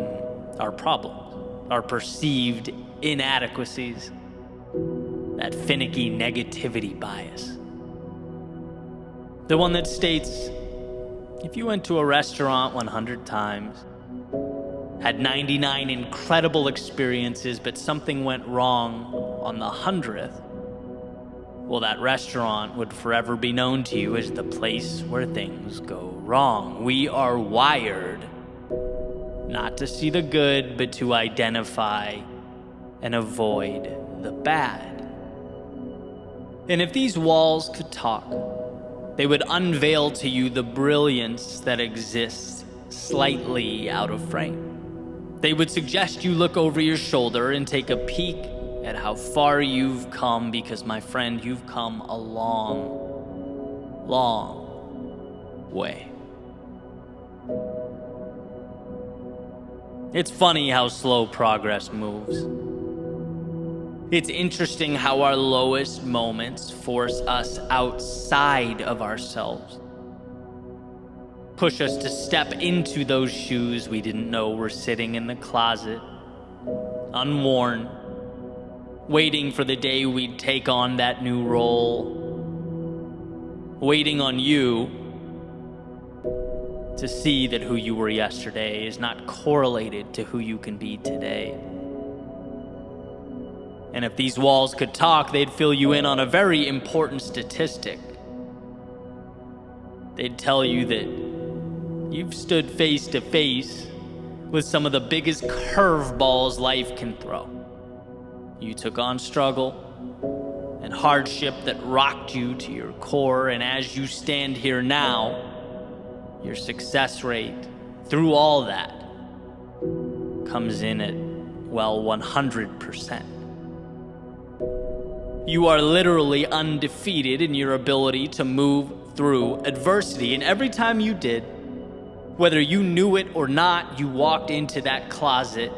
our problems, our perceived inadequacies, that finicky negativity bias. The one that states, if you went to a restaurant 100 times, had 99 incredible experiences, but something went wrong on the 100th, well, that restaurant would forever be known to you as the place where things go wrong. We are wired not to see the good, but to identify and avoid the bad. And if these walls could talk, they would unveil to you the brilliance that exists slightly out of frame. They would suggest you look over your shoulder and take a peek at how far you've come, because, my friend, you've come a long, long way. It's funny how slow progress moves. It's interesting how our lowest moments force us outside of ourselves, push us to step into those shoes we didn't know were sitting in the closet, unworn, waiting for the day we'd take on that new role, waiting on you to see that who you were yesterday is not correlated to who you can be today. And if these walls could talk, they'd fill you in on a very important statistic. They'd tell you that you've stood face to face with some of the biggest curveballs life can throw. You took on struggle and hardship that rocked you to your core, and as you stand here now, your success rate through all that comes in at, well, 100%. You are literally undefeated in your ability to move through adversity, and every time you did, whether you knew it or not, you walked into that closet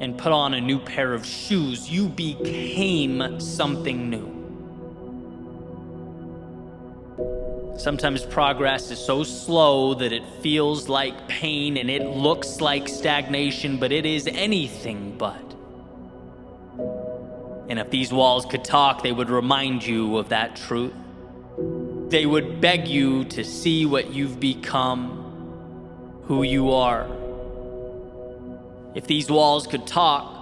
and put on a new pair of shoes. You became something new. Sometimes progress is so slow that it feels like pain and it looks like stagnation, but it is anything but. And if these walls could talk, they would remind you of that truth. They would beg you to see what you've become, who you are. If these walls could talk,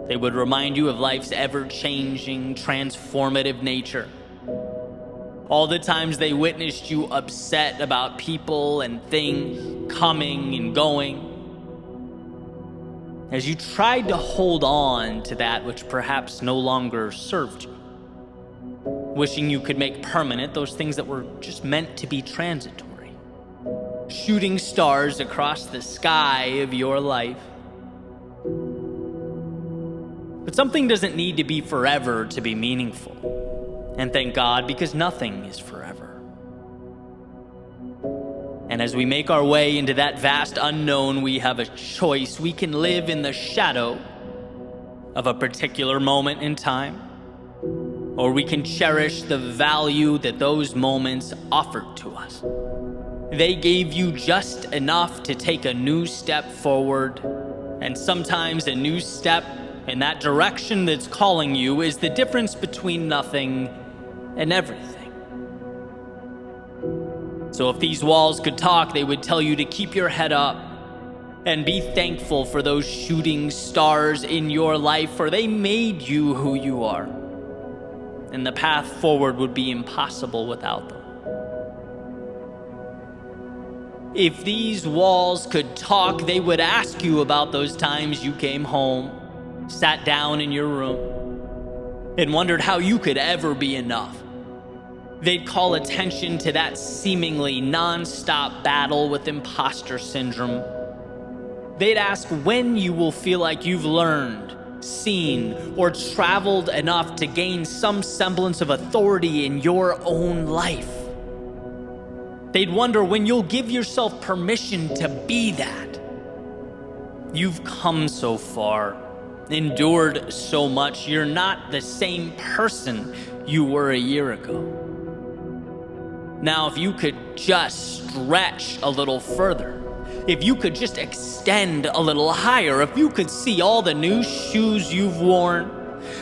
they would remind you of life's ever-changing, transformative nature. All the times they witnessed you upset about people and things coming and going, as you tried to hold on to that which perhaps no longer served you, wishing you could make permanent those things that were just meant to be transitory, shooting stars across the sky of your life. But something doesn't need to be forever to be meaningful. And thank God, because nothing is forever. And as we make our way into that vast unknown, we have a choice. We can live in the shadow of a particular moment in time, or we can cherish the value that those moments offered to us. They gave you just enough to take a new step forward, and sometimes a new step in that direction that's calling you is the difference between nothing and everything. So if these walls could talk, they would tell you to keep your head up and be thankful for those shooting stars in your life, for they made you who you are. And the path forward would be impossible without them. If these walls could talk, they would ask you about those times you came home, sat down in your room, and wondered how you could ever be enough. They'd call attention to that seemingly non-stop battle with imposter syndrome. They'd ask when you will feel like you've learned, seen, or traveled enough to gain some semblance of authority in your own life. They'd wonder when you'll give yourself permission to be that. You've come so far, endured so much. You're not the same person you were a year ago. Now, if you could just stretch a little further, if you could just extend a little higher, if you could see all the new shoes you've worn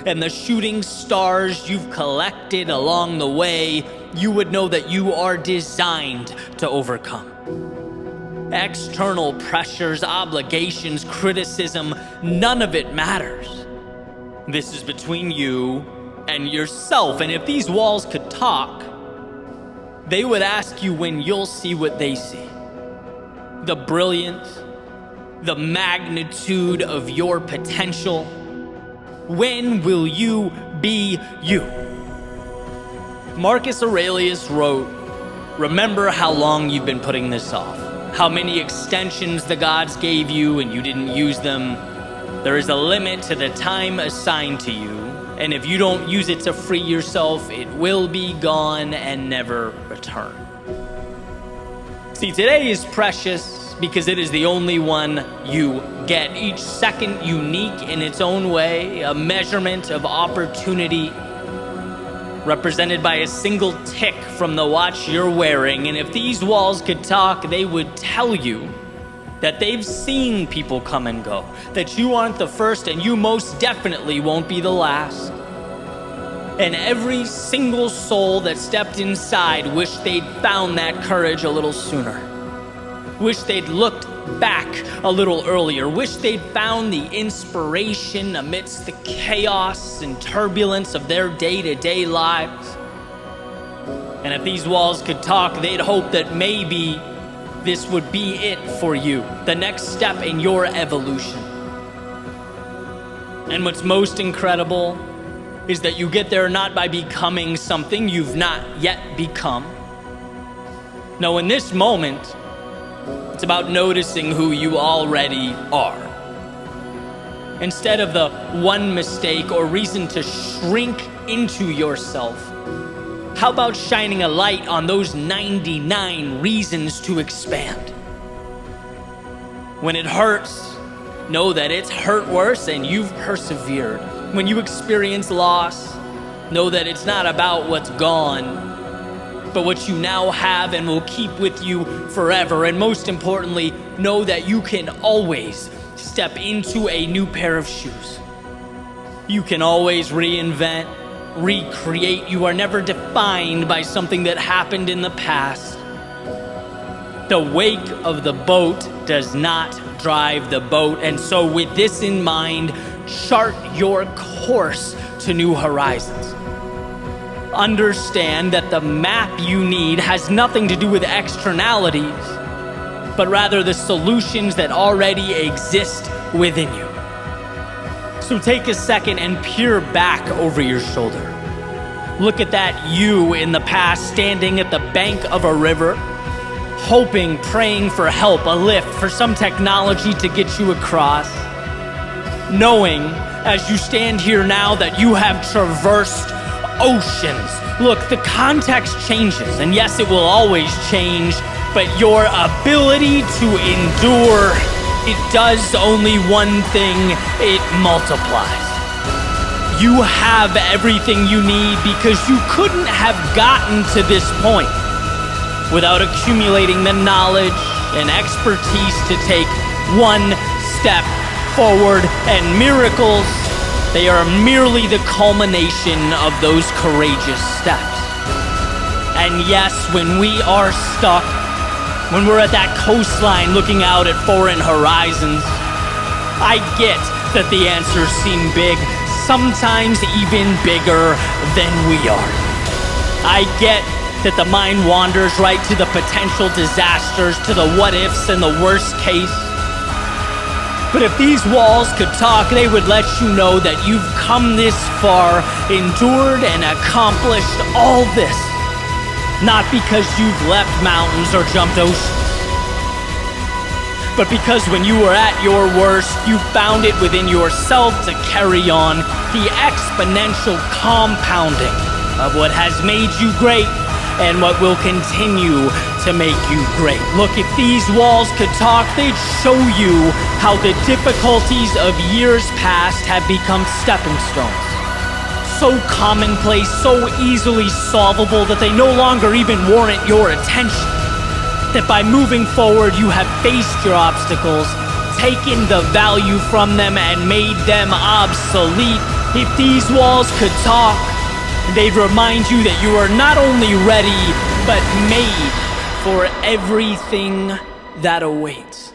and the shooting stars you've collected along the way, you would know that you are designed to overcome. External pressures, obligations, criticism, none of it matters. This is between you and yourself, and if these walls could talk, they would ask you when you'll see what they see. The brilliance, the magnitude of your potential. When will you be you? Marcus Aurelius wrote, "Remember how long you've been putting this off, how many extensions the gods gave you and you didn't use them. There is a limit to the time assigned to you, and if you don't use it to free yourself, it will be gone and never return." See, today is precious because it is the only one you get. Each second unique in its own way, a measurement of opportunity represented by a single tick from the watch you're wearing. And if these walls could talk, they would tell you that they've seen people come and go, that you aren't the first and you most definitely won't be the last. And every single soul that stepped inside wished they'd found that courage a little sooner. Wished they'd looked back a little earlier. Wished they'd found the inspiration amidst the chaos and turbulence of their day-to-day lives. And if these walls could talk, they'd hope that maybe this would be it for you, the next step in your evolution. And what's most incredible is that you get there not by becoming something you've not yet become. No, in this moment, it's about noticing who you already are. Instead of the one mistake or reason to shrink into yourself, how about shining a light on those 99 reasons to expand? When it hurts, know that it's hurt worse and you've persevered. When you experience loss, know that it's not about what's gone, but what you now have and will keep with you forever. And most importantly, know that you can always step into a new pair of shoes. You can always reinvent, recreate. You are never defined by something that happened in the past. The wake of the boat does not drive the boat. And so with this in mind, chart your course to new horizons. Understand that the map you need has nothing to do with externalities, but rather the solutions that already exist within you. So take a second and peer back over your shoulder. Look at that you in the past standing at the bank of a river, hoping, praying for help, a lift, for some technology to get you across. Knowing as you stand here now that you have traversed oceans. Look, the context changes, and yes, it will always change, but your ability to endure, it does only one thing: it multiplies. You have everything you need because you couldn't have gotten to this point without accumulating the knowledge and expertise to take one step forward. And miracles, they are merely the culmination of those courageous steps. And yes, when we are stuck, when we're at that coastline looking out at foreign horizons, I get that the answers seem big, sometimes even bigger than we are. I get that the mind wanders right to the potential disasters, to the what ifs and the worst case. But if these walls could talk, they would let you know that you've come this far, endured and accomplished all this, not because you've left mountains or jumped oceans, but because when you were at your worst, you found it within yourself to carry on the exponential compounding of what has made you great and what will continue to make you great. Look, if these walls could talk, they'd show you how the difficulties of years past have become stepping stones. So commonplace, so easily solvable that they no longer even warrant your attention. That by moving forward, you have faced your obstacles, taken the value from them, and made them obsolete. If these walls could talk, they'd remind you that you are not only ready, but made for everything that awaits.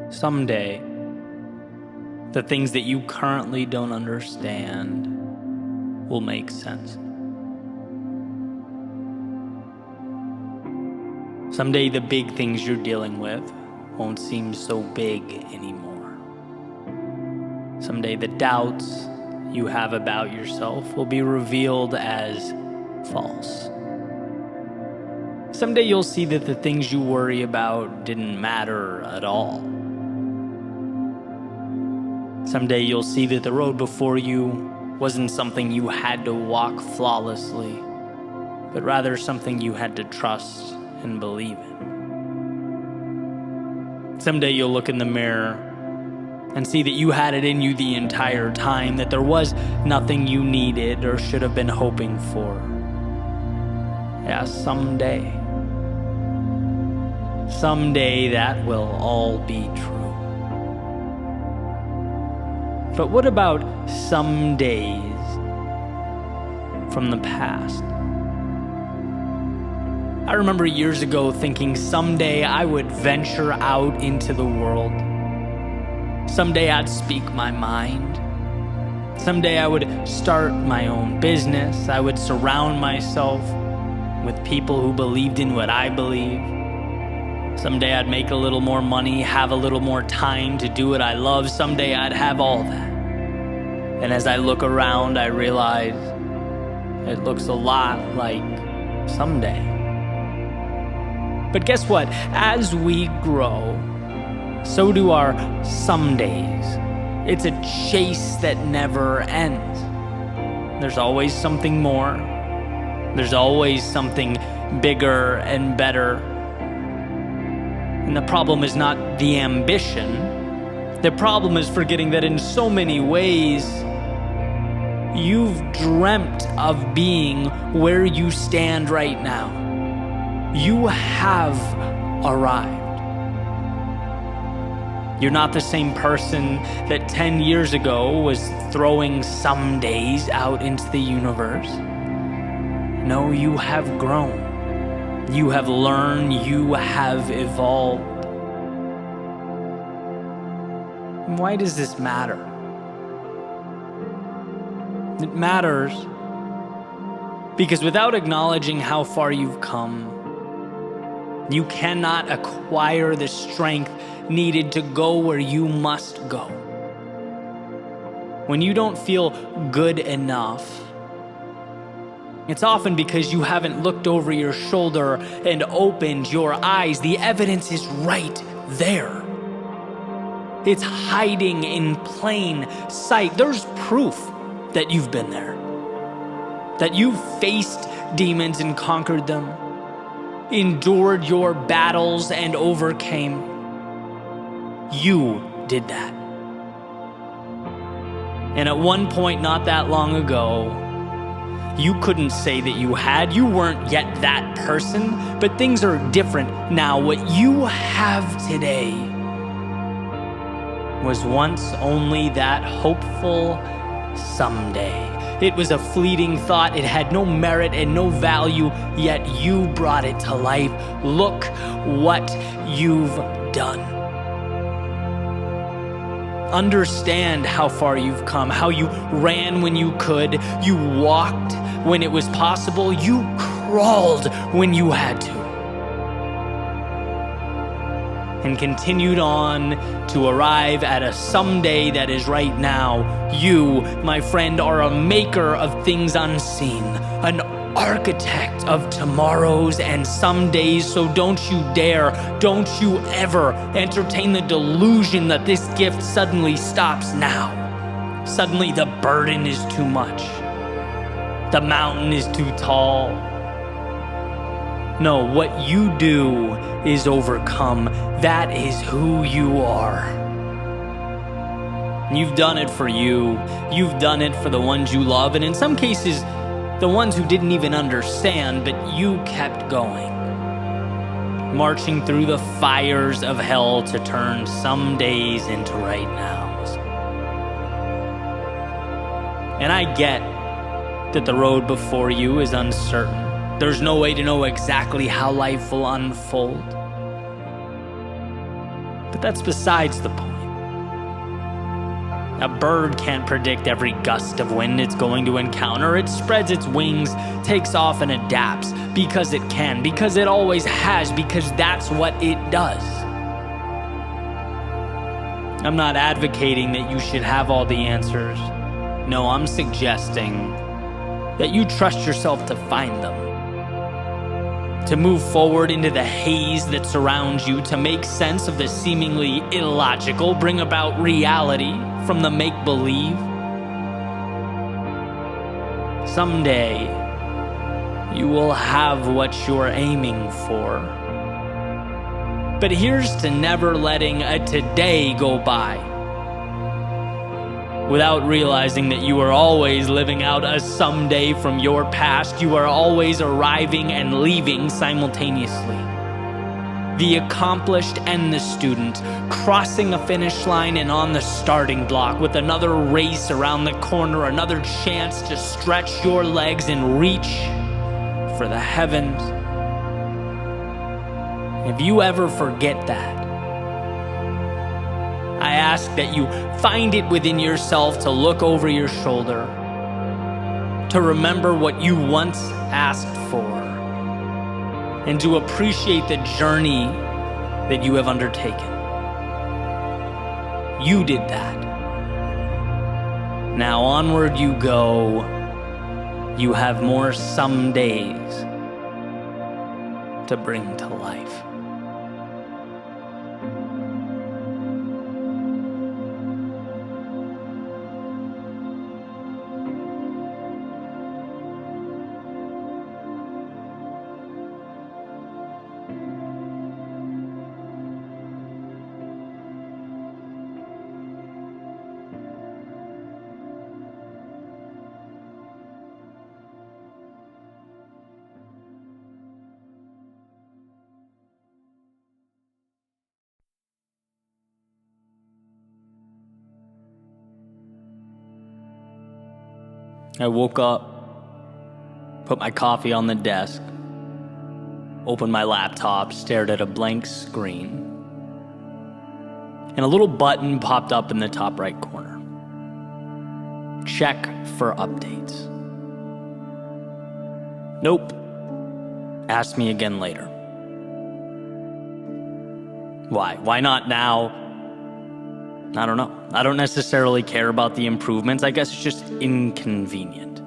Someday, the things that you currently don't understand will make sense. Someday, the big things you're dealing with won't seem so big anymore. Someday, the doubts you have about yourself will be revealed as false. Someday, you'll see that the things you worry about didn't matter at all. Someday you'll see that the road before you wasn't something you had to walk flawlessly, but rather something you had to trust and believe in. Someday you'll look in the mirror and see that you had it in you the entire time, that there was nothing you needed or should have been hoping for. Yeah, someday. Someday that will all be true. But what about some days from the past? I remember years ago thinking someday I would venture out into the world. Someday I'd speak my mind. Someday I would start my own business. I would surround myself with people who believed in what I believe. Someday I'd make a little more money, have a little more time to do what I love. Someday I'd have all that. And as I look around, I realize it looks a lot like someday. But guess what? As we grow, so do our some days. It's a chase that never ends. There's always something more. There's always something bigger and better. And the problem is not the ambition. The problem is forgetting that in so many ways, you've dreamt of being where you stand right now. You have arrived. You're not the same person that 10 years ago was throwing some days out into the universe. No, you have grown. You have learned. You have evolved. Why does this matter? It matters because without acknowledging how far you've come, you cannot acquire the strength needed to go where you must go. When you don't feel good enough, it's often because you haven't looked over your shoulder and opened your eyes. The evidence is right there. It's hiding in plain sight. There's proof that you've been there, that you've faced demons and conquered them, endured your battles and overcame. You did that. And at one point not that long ago, you couldn't say that you had. You weren't yet that person, but things are different now. What you have today was once only that hopeful someday. It was a fleeting thought. It had no merit and no value, yet you brought it to life. Look what you've done. Understand how far you've come, how you ran when you could, you walked when it was possible, you crawled when you had to, and continued on to arrive at a someday that is right now. You, my friend, are a maker of things unseen, an architect of tomorrows and some days. So don't you dare, don't you ever entertain the delusion that this gift suddenly stops now. Suddenly the burden is too much. The mountain is too tall. No, what you do is overcome. That is who you are. You've done it for you. You've done it for the ones you love, and in some cases, the ones who didn't even understand, but you kept going. Marching through the fires of hell to turn some days into right nows. And I get that the road before you is uncertain. There's no way to know exactly how life will unfold. But that's besides the point. A bird can't predict every gust of wind it's going to encounter. It spreads its wings, takes off, and adapts because it can, because it always has, because that's what it does. I'm not advocating that you should have all the answers. No, I'm suggesting that you trust yourself to find them. To move forward into the haze that surrounds you, to make sense of the seemingly illogical, bring about reality from the make-believe. Someday, you will have what you're aiming for. But here's to never letting a today go by without realizing that you are always living out a someday from your past. You are always arriving and leaving simultaneously. the accomplished and the student, crossing a finish line and on the starting block with another race around the corner, another chance to stretch your legs and reach for the heavens. If you ever forget that, I ask that you find it within yourself to look over your shoulder, to remember what you once asked for, and to appreciate the journey that you have undertaken. You did that. Now onward you go. You have more some days to bring to life. I woke up, put my coffee on the desk, opened my laptop, stared at a blank screen, and a little button popped up in the top right corner. Check for updates. Nope. Ask me again later. Why? Why not now? I don't know. I don't necessarily care about the improvements. I guess it's just inconvenient.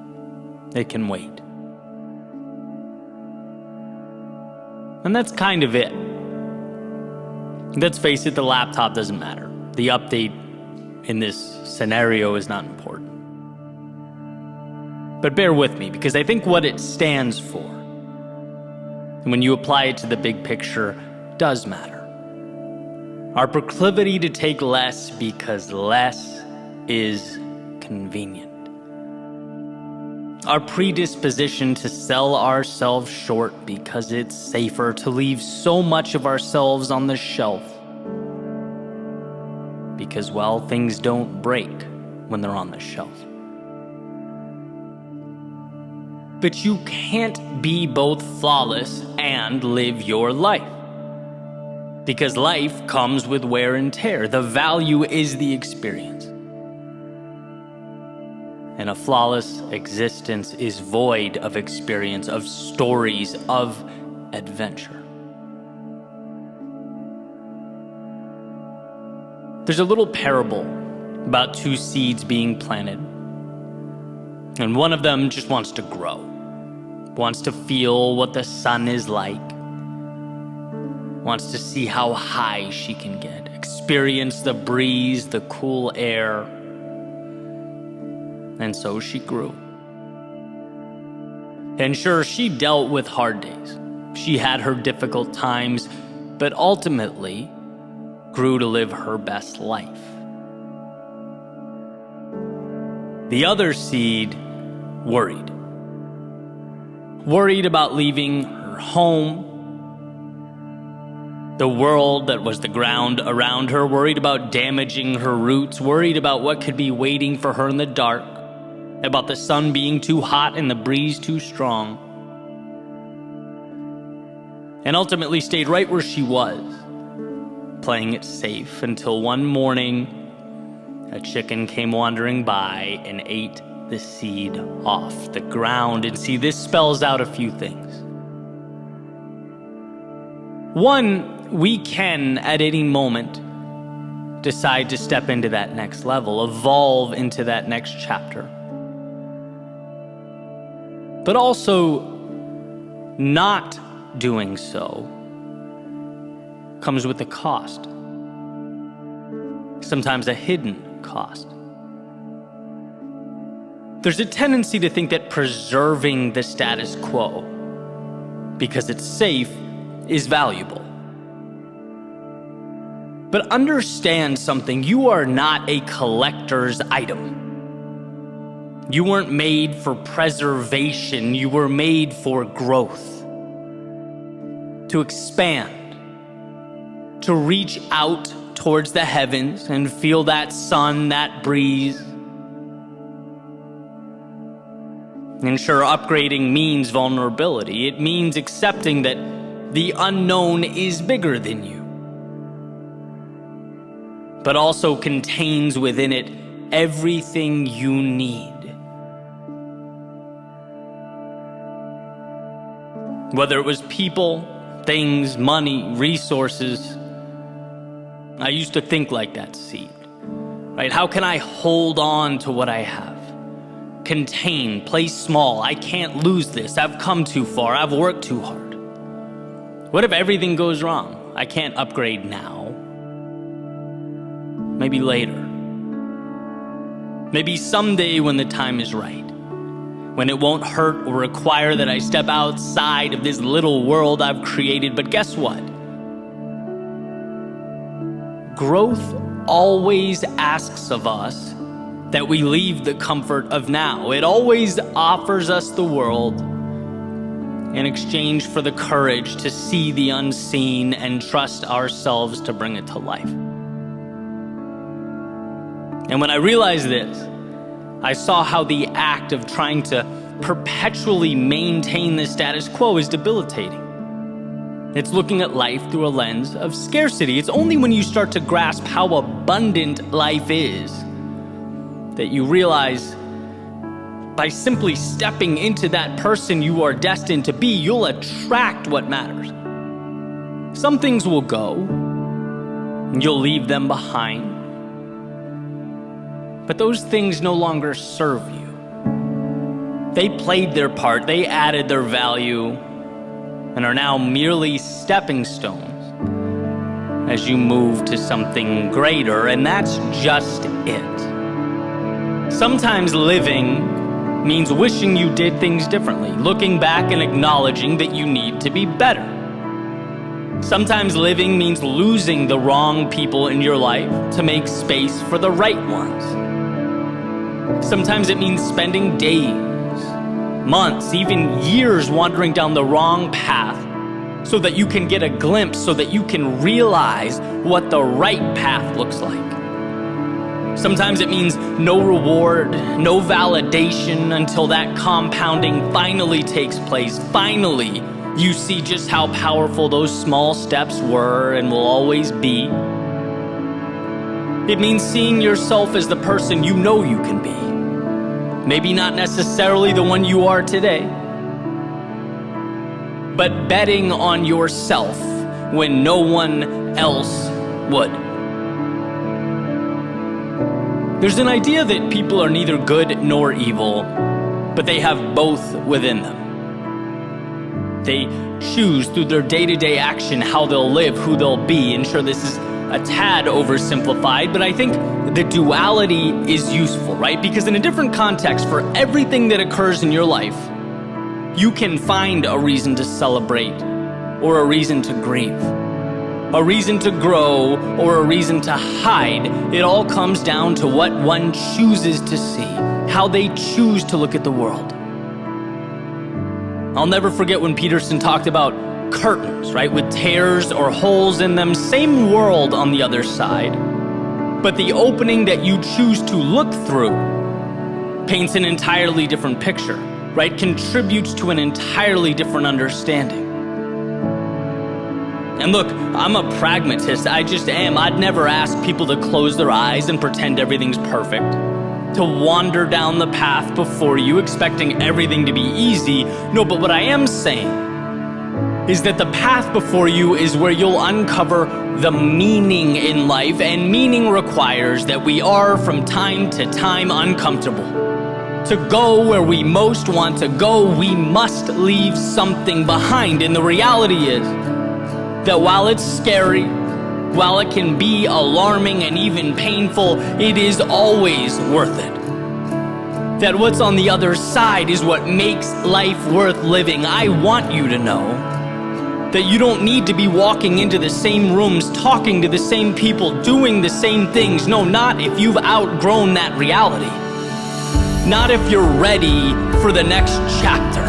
It can wait. And that's kind of it. Let's face it, the laptop doesn't matter. The update in this scenario is not important. But bear with me, because I think what it stands for, and when you apply it to the big picture, does matter. Our proclivity to take less because less is convenient. Our predisposition to sell ourselves short because it's safer to leave so much of ourselves on the shelf. Because, well, things don't break when they're on the shelf. But you can't be both flawless and live your life. Because life comes with wear and tear. The value is the experience. And a flawless existence is void of experience, of stories, of adventure. There's a little parable about two seeds being planted. And one of them just wants to grow, wants to feel what the sun is like, wants to see how high she can get, experience the breeze, the cool air. And so she grew. And sure, she dealt with hard days. She had her difficult times, but ultimately grew to live her best life. The other seed worried. Worried about leaving her home, the world that was the ground around her, worried about damaging her roots, worried about what could be waiting for her in the dark, about the sun being too hot and the breeze too strong. And ultimately stayed right where she was, playing it safe until one morning a chicken came wandering by and ate the seed off the ground. And see, this spells out a few things. One, we can, at any moment, decide to step into that next level, evolve into that next chapter. But also, not doing so comes with a cost. Sometimes a hidden cost. There's a tendency to think that preserving the status quo, because it's safe, is valuable. But understand something, you are not a collector's item. You weren't made for preservation, you were made for growth. To expand, to reach out towards the heavens and feel that sun, that breeze. And sure, upgrading means vulnerability. It means accepting that the unknown is bigger than you, but also contains within it everything you need. Whether it was people, things, money, resources, I used to think like that seed, right? How can I hold on to what I have? Contain, play small. I can't lose this. I've come too far. I've worked too hard. What if everything goes wrong? I can't upgrade now. Maybe later. Maybe someday when the time is right. When it won't hurt or require that I step outside of this little world I've created. But guess what? Growth always asks of us that we leave the comfort of now. It always offers us the world in exchange for the courage to see the unseen and trust ourselves to bring it to life. And when I realized this, I saw how the act of trying to perpetually maintain the status quo is debilitating. It's looking at life through a lens of scarcity. It's only when you start to grasp how abundant life is that you realize by simply stepping into that person you are destined to be, you'll attract what matters. Some things will go, and you'll leave them behind. But those things no longer serve you. They played their part, they added their value, and are now merely stepping stones as you move to something greater, and that's just it. Sometimes living means wishing you did things differently, looking back and acknowledging that you need to be better. Sometimes living means losing the wrong people in your life to make space for the right ones. Sometimes it means spending days, months, even years wandering down the wrong path so that you can get a glimpse, so that you can realize what the right path looks like. Sometimes it means no reward, no validation until that compounding finally takes place. Finally, you see just how powerful those small steps were and will always be. It means seeing yourself as the person you know you can be. Maybe not necessarily the one you are today, but betting on yourself when no one else would. There's an idea that people are neither good nor evil, but they have both within them. They choose through their day-to-day action how they'll live, who they'll be. And sure, this is a tad oversimplified, but I think the duality is useful, right? Because in a different context, for everything that occurs in your life, you can find a reason to celebrate or a reason to grieve, a reason to grow or a reason to hide. It all comes down to what one chooses to see, how they choose to look at the world. I'll never forget when Peterson talked about curtains, right? With tears or holes in them, same world on the other side. But the opening that you choose to look through paints an entirely different picture, right? Contributes to an entirely different understanding. And look, I'm a pragmatist, I just am. I'd never ask people to close their eyes and pretend everything's perfect, to wander down the path before you expecting everything to be easy. No, but what I am saying is that the path before you is where you'll uncover the meaning in life, and meaning requires that we are from time to time uncomfortable. To go where we most want to go, we must leave something behind. And the reality is that while it's scary, while it can be alarming and even painful, it is always worth it. That what's on the other side is what makes life worth living. I want you to know that you don't need to be walking into the same rooms, talking to the same people, doing the same things. No, not if you've outgrown that reality. Not if you're ready for the next chapter.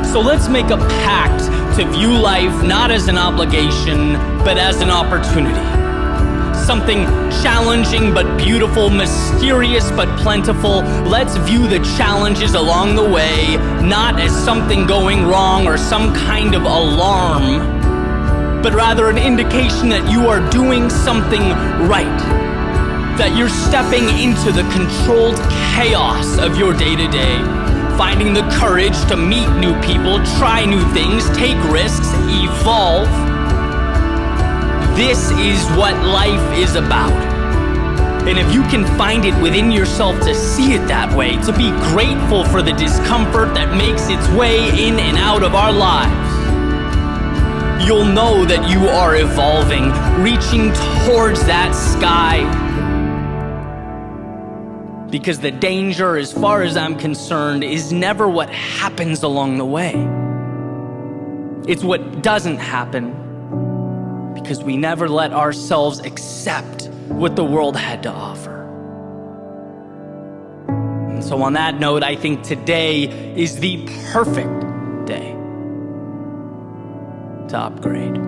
So let's make a pact to view life not as an obligation, but as an opportunity. Something challenging but beautiful, mysterious but plentiful. Let's view the challenges along the way not as something going wrong or some kind of alarm, but rather an indication that you are doing something right, that you're stepping into the controlled chaos of your day-to-day, finding the courage to meet new people, try new things, take risks, evolve. This is what life is about. And if you can find it within yourself to see it that way, to be grateful for the discomfort that makes its way in and out of our lives, you'll know that you are evolving, reaching towards that sky. Because the danger, as far as I'm concerned, is never what happens along the way. It's what doesn't happen, because we never let ourselves accept what the world had to offer. And so on that note, I think today is the perfect day to upgrade.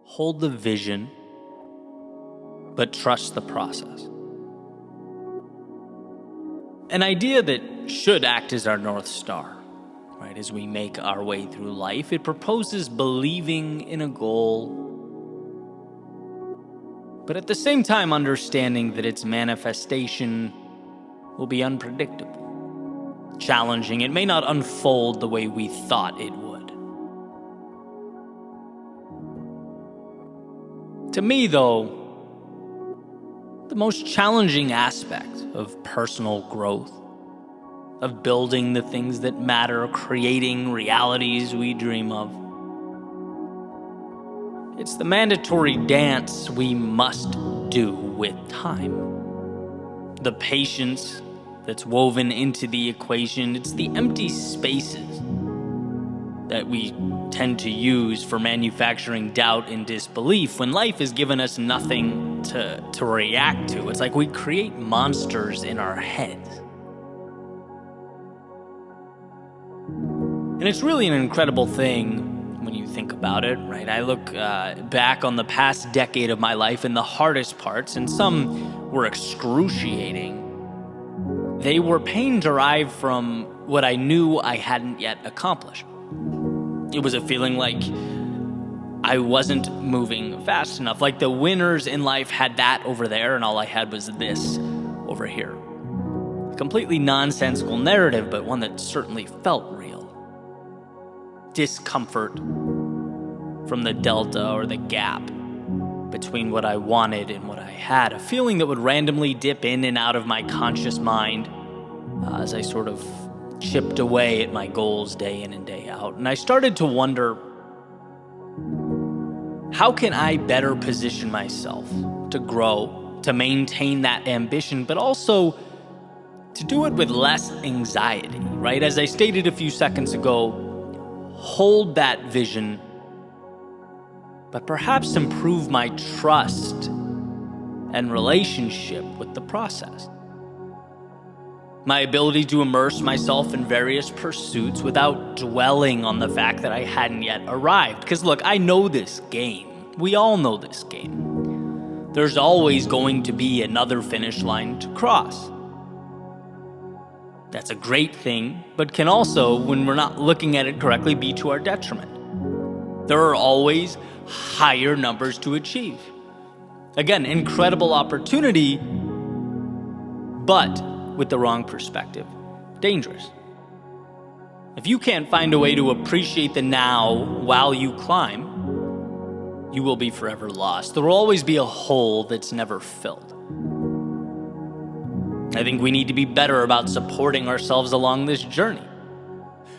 Hold the vision, but trust the process. An idea that should act as our North Star, right? As we make our way through life, it proposes believing in a goal, but at the same time understanding that its manifestation will be unpredictable, challenging. It may not unfold the way we thought it would. To me, though, the most challenging aspect of personal growth, of building the things that matter, creating realities we dream of, it's the mandatory dance we must do with time. The patience that's woven into the equation, it's the empty spaces that we tend to use for manufacturing doubt and disbelief when life has given us nothing to react to. It's like we create monsters in our heads. And it's really an incredible thing when you think about it, right? I look back on the past decade of my life, and the hardest parts, and some were excruciating, they were pain derived from what I knew I hadn't yet accomplished. It was a feeling like I wasn't moving fast enough. Like the winners in life had that over there, and all I had was this over here. A completely nonsensical narrative, but one that certainly felt real. Discomfort from the delta or the gap between what I wanted and what I had. A feeling that would randomly dip in and out of my conscious mind as I sort of chipped away at my goals day in and day out. And I started to wonder, how can I better position myself to grow, to maintain that ambition, but also to do it with less anxiety, right? As I stated a few seconds ago, hold that vision, but perhaps improve my trust and relationship with the process. My ability to immerse myself in various pursuits without dwelling on the fact that I hadn't yet arrived. Because look, I know this game. We all know this game. There's always going to be another finish line to cross. That's a great thing, but can also, when we're not looking at it correctly, be to our detriment. There are always higher numbers to achieve. Again, incredible opportunity, but with the wrong perspective, dangerous. If you can't find a way to appreciate the now while you climb, you will be forever lost. There will always be a hole that's never filled. I think we need to be better about supporting ourselves along this journey.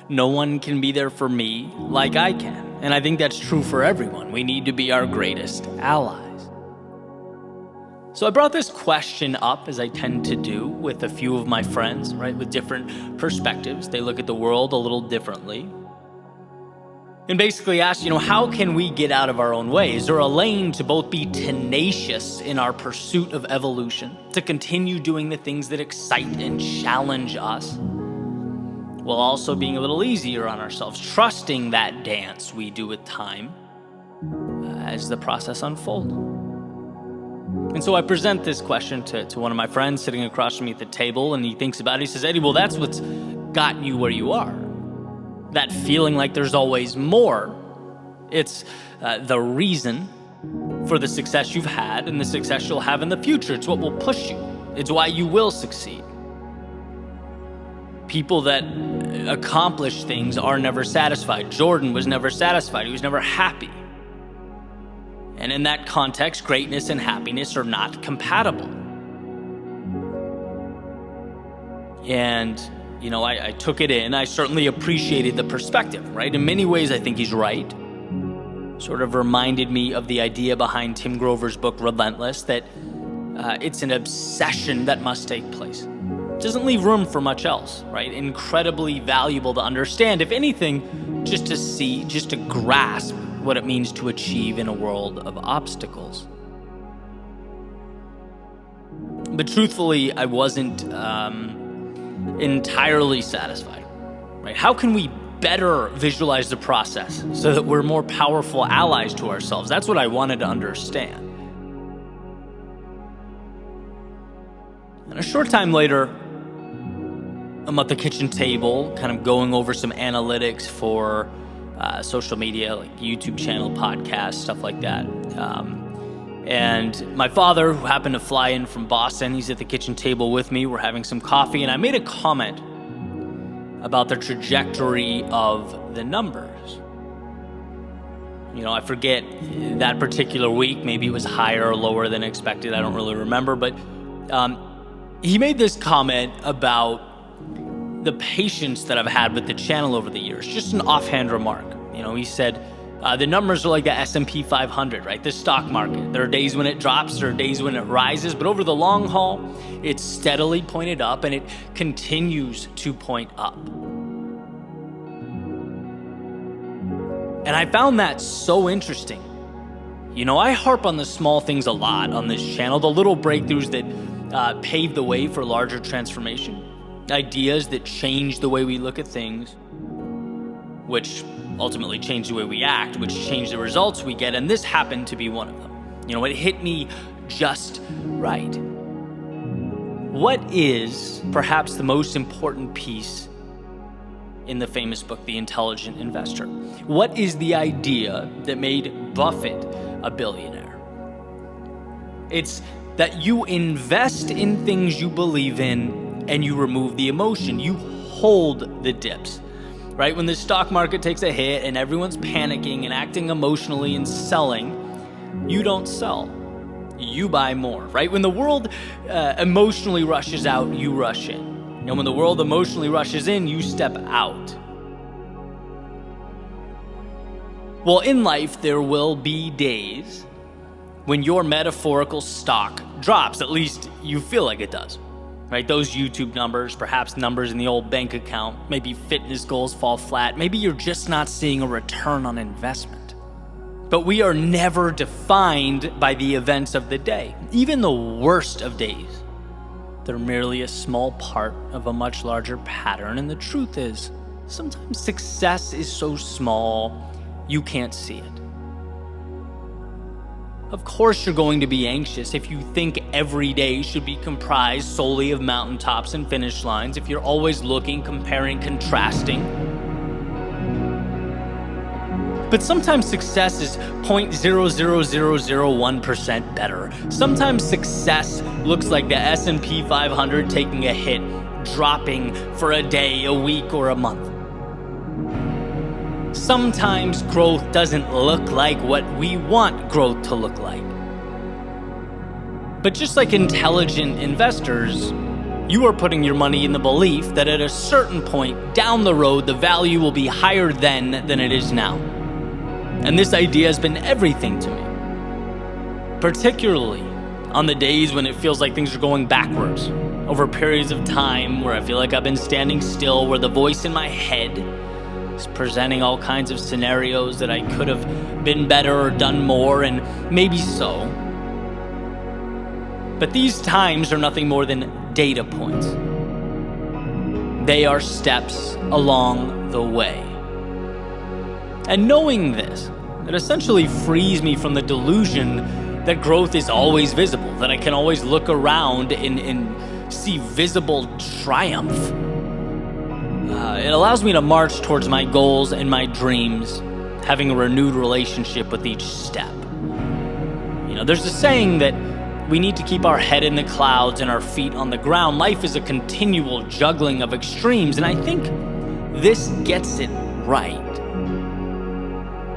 No one can be there for me like I can, and I think that's true for everyone. We need to be our greatest allies. So I brought this question up, as I tend to do, with a few of my friends, right, with different perspectives. They look at the world a little differently. And basically asked, how can we get out of our own way? Is there a lane to both be tenacious in our pursuit of evolution, to continue doing the things that excite and challenge us, while also being a little easier on ourselves, trusting that dance we do with time as the process unfolds? And so I present this question to one of my friends sitting across from me at the table, and he thinks about it. He says, Eddie, well, that's what's gotten you where you are. That feeling like there's always more. It's the reason for the success you've had and the success you'll have in the future. It's what will push you. It's why you will succeed. People that accomplish things are never satisfied. Jordan was never satisfied. He was never happy. And in that context, greatness and happiness are not compatible. And I took it in. I certainly appreciated the perspective, right? In many ways, I think he's right. Sort of reminded me of the idea behind Tim Grover's book, Relentless, that it's an obsession that must take place. It doesn't leave room for much else, right? Incredibly valuable to understand, if anything, just to see, just to grasp what it means to achieve in a world of obstacles. But truthfully, I wasn't entirely satisfied, right? How can we better visualize the process so that we're more powerful allies to ourselves? That's what I wanted to understand. And a short time later, I'm at the kitchen table, kind of going over some analytics for social media, like YouTube channel, podcasts, stuff like that. And my father, who happened to fly in from Boston, he's at the kitchen table with me. We're having some coffee, and I made a comment about the trajectory of the numbers. I forget that particular week. Maybe it was higher or lower than expected. I don't really remember. But he made this comment about the patience that I've had with the channel over the years. Just an offhand remark. He said, the numbers are like the S&P 500, right? The stock market. There are days when it drops, there are days when it rises, but over the long haul, it's steadily pointed up and it continues to point up. And I found that so interesting. I harp on the small things a lot on this channel, the little breakthroughs that pave the way for larger transformation, ideas that change the way we look at things, which ultimately change the way we act, which change the results we get, and this happened to be one of them. It hit me just right. What is perhaps the most important piece in the famous book, The Intelligent Investor? What is the idea that made Buffett a billionaire? It's that you invest in things you believe in and you remove the emotion. You hold the dips. Right? When the stock market takes a hit and everyone's panicking and acting emotionally and selling, you don't sell. You buy more, right? When the world emotionally rushes out, you rush in. And when the world emotionally rushes in, you step out. Well, in life, there will be days when your metaphorical stock drops. At least you feel like it does. Right? Those YouTube numbers, perhaps numbers in the old bank account, maybe fitness goals fall flat. Maybe you're just not seeing a return on investment. But we are never defined by the events of the day. Even the worst of days, they're merely a small part of a much larger pattern. And the truth is, sometimes success is so small, you can't see it. Of course you're going to be anxious if you think every day should be comprised solely of mountaintops and finish lines, if you're always looking, comparing, contrasting. But sometimes success is 0.00001% better. Sometimes success looks like the S&P 500 taking a hit, dropping for a day, a week, or a month. Sometimes growth doesn't look like what we want growth to look like. But just like intelligent investors, You are putting your money in the belief that at a certain point down the road, the value will be higher then than it is now. And this idea has been everything to me, particularly on the days when it feels like things are going backwards, over periods of time where I feel like I've been standing still, where the voice in my head is presenting all kinds of scenarios that I could have been better or done more, and maybe so. But these times are nothing more than data points. They are steps along the way. And knowing this, it essentially frees me from the delusion that growth is always visible, that I can always look around and see visible triumph. It allows me to march towards my goals and my dreams, having a renewed relationship with each step. There's a saying that we need to keep our head in the clouds and our feet on the ground. Life is a continual juggling of extremes, and I think this gets it right.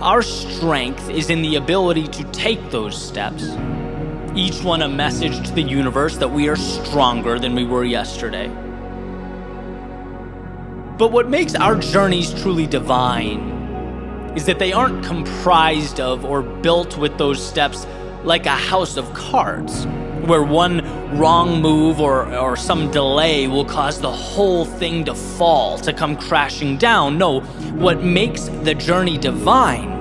Our strength is in the ability to take those steps, each one a message to the universe that we are stronger than we were yesterday. But what makes our journeys truly divine is that they aren't comprised of or built with those steps like a house of cards, where one wrong move or some delay will cause the whole thing to fall, to come crashing down. No, what makes the journey divine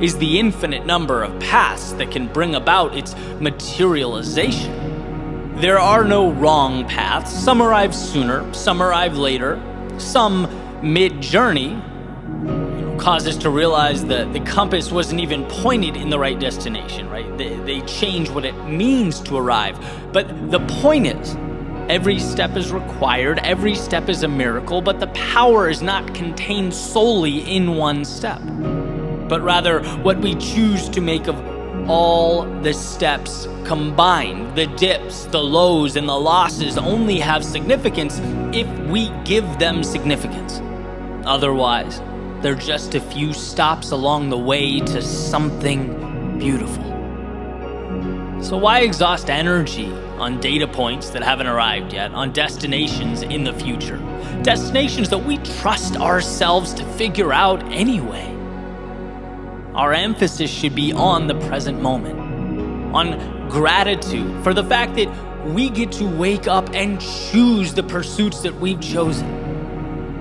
is the infinite number of paths that can bring about its materialization. There are no wrong paths. Some arrive sooner, some arrive later, some mid-journey cause us to realize that the compass wasn't even pointed in the right destination, right? They change what it means to arrive. But the point is, every step is required, every step is a miracle, but the power is not contained solely in one step, but rather what we choose to make of all the steps combined. The dips, the lows, and the losses only have significance if we give them significance. Otherwise, they're just a few stops along the way to something beautiful. So why exhaust energy on data points that haven't arrived yet, on destinations in the future? Destinations that we trust ourselves to figure out anyway. Our emphasis should be on the present moment, on gratitude for the fact that we get to wake up and choose the pursuits that we've chosen.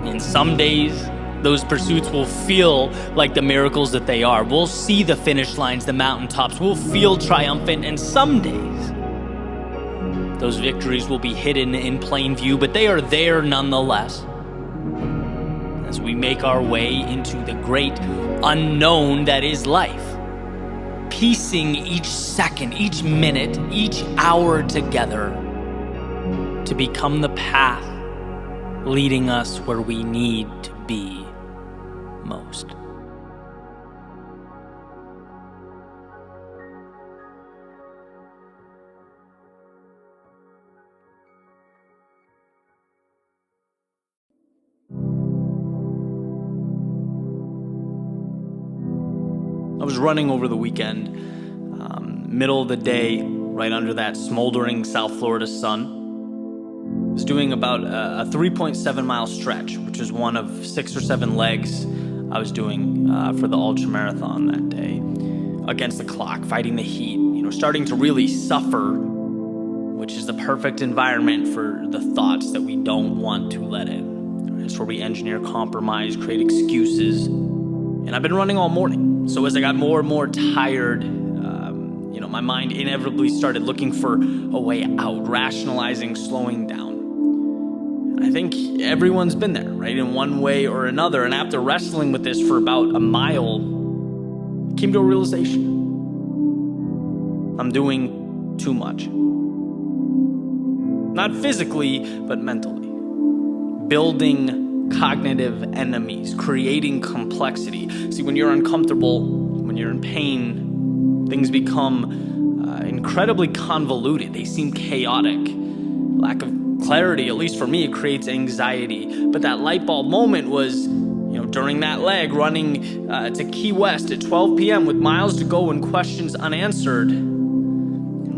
And some days, those pursuits will feel like the miracles that they are. We'll see the finish lines, the mountaintops. We'll feel triumphant, and some days, those victories will be hidden in plain view, but they are there nonetheless. As we make our way into the great unknown that is life, piecing each second, each minute, each hour together to become the path leading us where we need to be most. I was running over the weekend, middle of the day, right under that smoldering South Florida sun. I was doing about a 3.7 mile stretch, which is one of 6 or 7 legs I was doing for the ultra marathon that day, against the clock, fighting the heat, starting to really suffer, which is the perfect environment for the thoughts that we don't want to let in. It's where we engineer compromise, create excuses. And I've been running all morning. So as I got more and more tired, my mind inevitably started looking for a way out, rationalizing, slowing down. And I think everyone's been there, right, in one way or another. And after wrestling with this for about a mile, I came to a realization. I'm doing too much. Not physically, but mentally. Building cognitive enemies, creating complexity. See, when you're uncomfortable, when you're in pain, things become incredibly convoluted. They seem chaotic. Lack of clarity, at least for me, it creates anxiety. But that light bulb moment was, during that leg, running to Key West at 12 p.m. with miles to go and questions unanswered.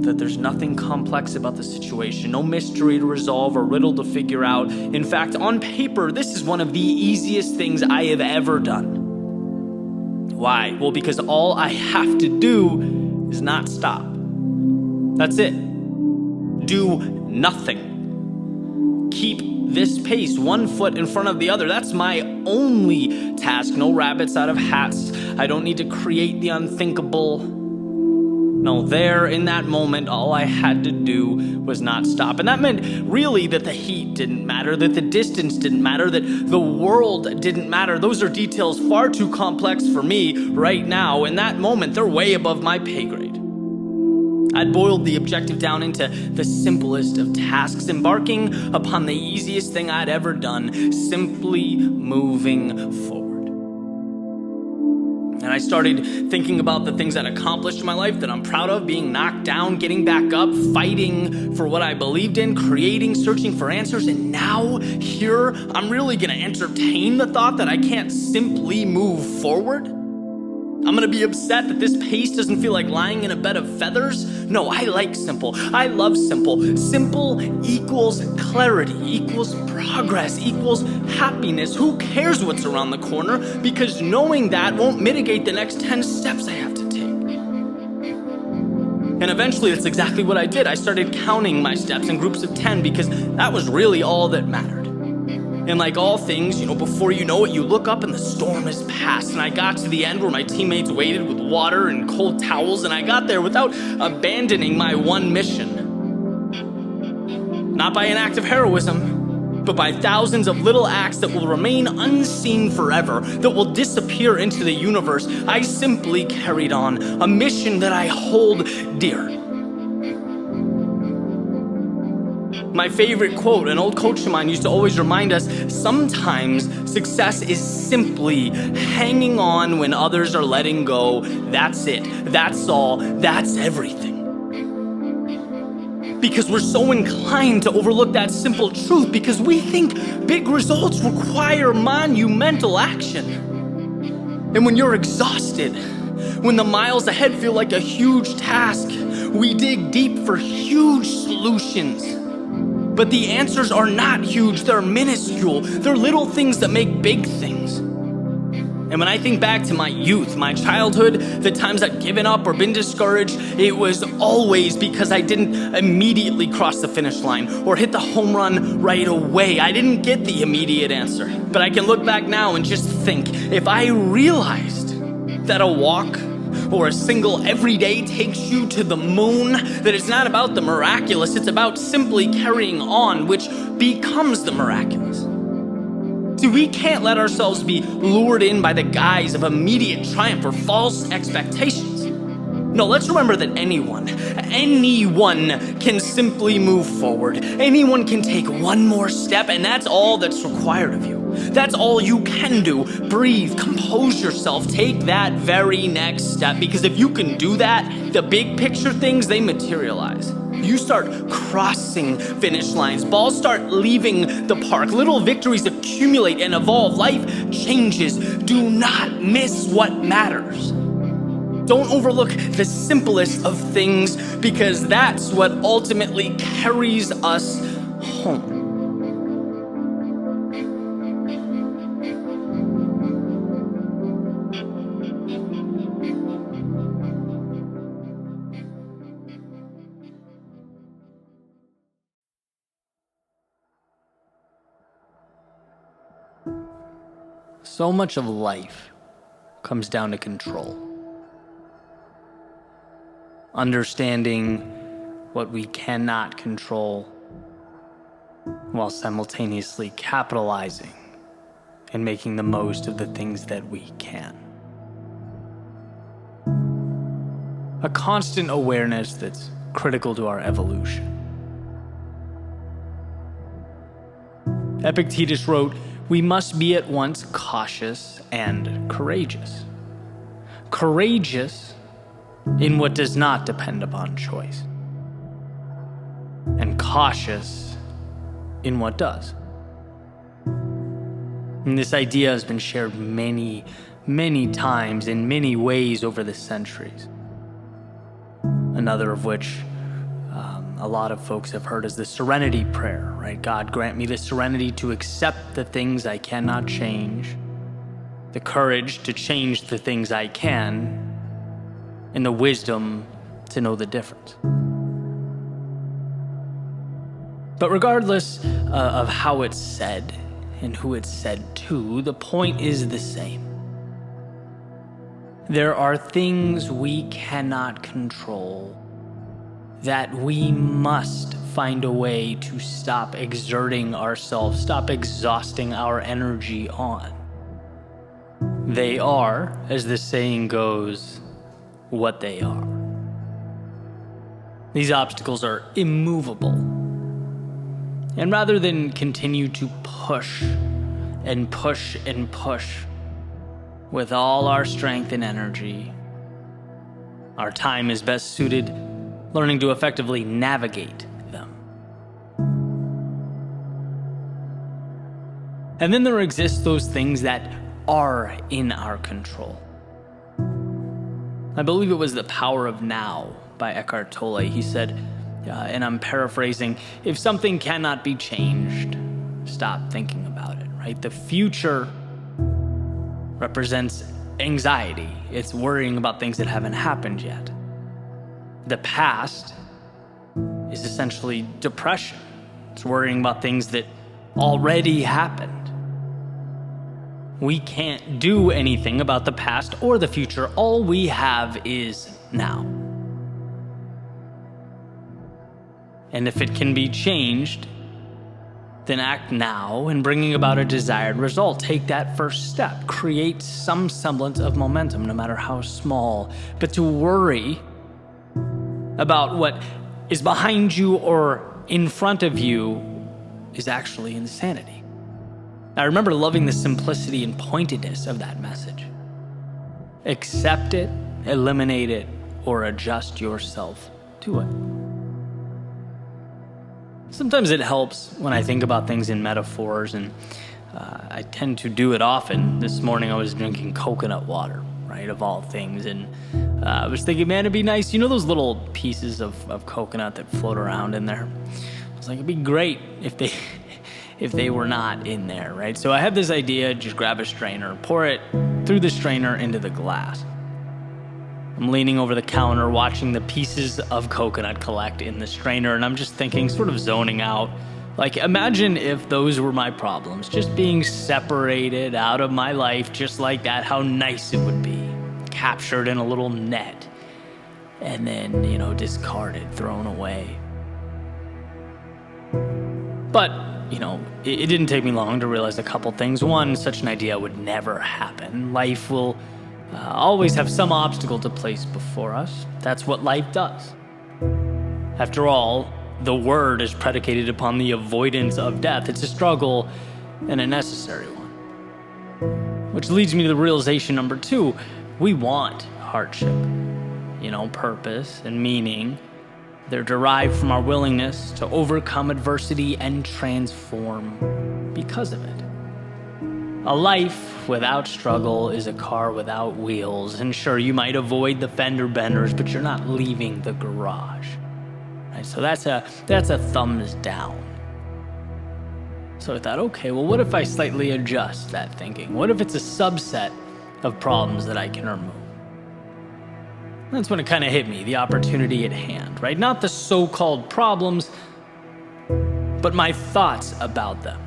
that there's nothing complex about the situation, no mystery to resolve or riddle to figure out. In fact, on paper, this is one of the easiest things I have ever done. Why? Well, because all I have to do is not stop. That's it. Do nothing. Keep this pace, one foot in front of the other. That's my only task. No rabbits out of hats. I don't need to create the unthinkable. No, there in that moment, all I had to do was not stop. And that meant really that the heat didn't matter, that the distance didn't matter, that the world didn't matter. Those are details far too complex for me right now. In that moment, they're way above my pay grade. I'd boiled the objective down into the simplest of tasks, embarking upon the easiest thing I'd ever done, simply moving forward. And I started thinking about the things I'd accomplished in my life that I'm proud of, being knocked down, getting back up, fighting for what I believed in, creating, searching for answers. And now, here, I'm really gonna entertain the thought that I can't simply move forward. I'm gonna be upset that this pace doesn't feel like lying in a bed of feathers. No, I like simple. I love simple. Simple equals clarity, equals progress, equals happiness. Who cares what's around the corner? Because knowing that won't mitigate the next 10 steps I have to take. And eventually, that's exactly what I did. I started counting my steps in groups of 10 because that was really all that mattered. And like all things, before you know it, you look up and the storm is past. And I got to the end where my teammates waited with water and cold towels, and I got there without abandoning my one mission. Not by an act of heroism, but by thousands of little acts that will remain unseen forever, that will disappear into the universe. I simply carried on a mission that I hold dear. My favorite quote, an old coach of mine used to always remind us, sometimes success is simply hanging on when others are letting go. That's it. That's all. That's everything. Because we're so inclined to overlook that simple truth because we think big results require monumental action. And when you're exhausted, when the miles ahead feel like a huge task, we dig deep for huge solutions. But the answers are not huge, they're minuscule. They're little things that make big things. And when I think back to my youth, my childhood, the times I'd given up or been discouraged, it was always because I didn't immediately cross the finish line or hit the home run right away. I didn't get the immediate answer. But I can look back now and just think, if I realized that a walk or a single every day takes you to the moon, that it's not about the miraculous, it's about simply carrying on, which becomes the miraculous. See, we can't let ourselves be lured in by the guise of immediate triumph or false expectations. No, let's remember that anyone can simply move forward. Anyone can take one more step, and that's all that's required of you. That's all you can do. Breathe, compose yourself, take that very next step, because if you can do that, the big picture things, they materialize. You start crossing finish lines. Balls start leaving the park. Little victories accumulate and evolve. Life changes. Do not miss what matters. Don't overlook the simplest of things, because that's what ultimately carries us home. So much of life comes down to control. Understanding what we cannot control while simultaneously capitalizing and making the most of the things that we can. A constant awareness that's critical to our evolution. Epictetus wrote, "We must be at once cautious and courageous. Courageous in what does not depend upon choice, and cautious in what does." And this idea has been shared many, many times in many ways over the centuries. Another of which a lot of folks have heard as the serenity prayer, right? God, grant me the serenity to accept the things I cannot change, the courage to change the things I can, and the wisdom to know the difference. But regardless of how it's said and who it's said to, the point is the same. There are things we cannot control that we must find a way to stop exerting ourselves, stop exhausting our energy on. They are, as the saying goes, what they are. These obstacles are immovable. And rather than continue to push and push and push with all our strength and energy, our time is best suited learning to effectively navigate them. And then there exist those things that are in our control. I believe it was The Power of Now by Eckhart Tolle. He said, and I'm paraphrasing, if something cannot be changed, stop thinking about it, right? The future represents anxiety. It's worrying about things that haven't happened yet. The past is essentially depression. It's worrying about things that already happened. We can't do anything about the past or the future. All we have is now. And if it can be changed, then act now in bringing about a desired result. Take that first step. Create some semblance of momentum, no matter how small. But to worry about what is behind you or in front of you is actually insanity. I remember loving the simplicity and pointedness of that message. Accept it, eliminate it, or adjust yourself to it. Sometimes it helps when I think about things in metaphors, and I tend to do it often. This morning I was drinking coconut water, right, of all things, and I was thinking, man, it'd be nice, those little pieces of coconut that float around in there. I was like, it'd be great if they were not in there, right? So I had this idea, just grab a strainer, pour it through the strainer into the glass. I'm leaning over the counter, watching the pieces of coconut collect in the strainer, and I'm just thinking, sort of zoning out. Like, imagine if those were my problems, just being separated out of my life just like that, how nice it would be. Captured in a little net, and then, discarded, thrown away. But, it didn't take me long to realize a couple things. One, such an idea would never happen. Life will always have some obstacle to place before us. That's what life does. After all, the word is predicated upon the avoidance of death. It's a struggle and a necessary one. Which leads me to the realization number 2. We want hardship, purpose and meaning. They're derived from our willingness to overcome adversity and transform because of it. A life without struggle is a car without wheels. And sure, you might avoid the fender benders, but you're not leaving the garage. Right? So that's a thumbs down. So I thought, okay, well, what if I slightly adjust that thinking? What if it's a subset of problems that I can remove? That's when it kind of hit me, the opportunity at hand, right? Not the so-called problems, but my thoughts about them.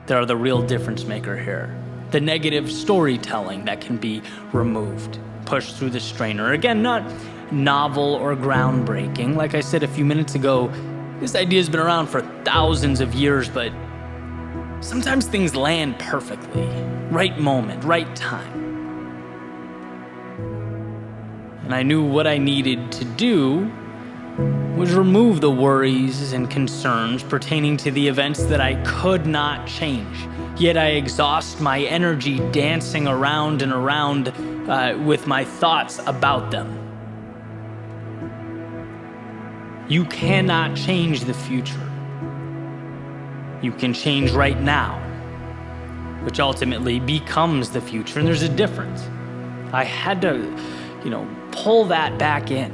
They are the real difference maker here. The negative storytelling that can be removed, pushed through the strainer. Again, not novel or groundbreaking. Like I said a few minutes ago, this idea has been around for thousands of years, but sometimes things land perfectly. Right moment, right time. And I knew what I needed to do was remove the worries and concerns pertaining to the events that I could not change. Yet I exhaust my energy dancing around and around with my thoughts about them. You cannot change the future. You can change right now, which ultimately becomes the future. And there's a difference. I had to, pull that back in.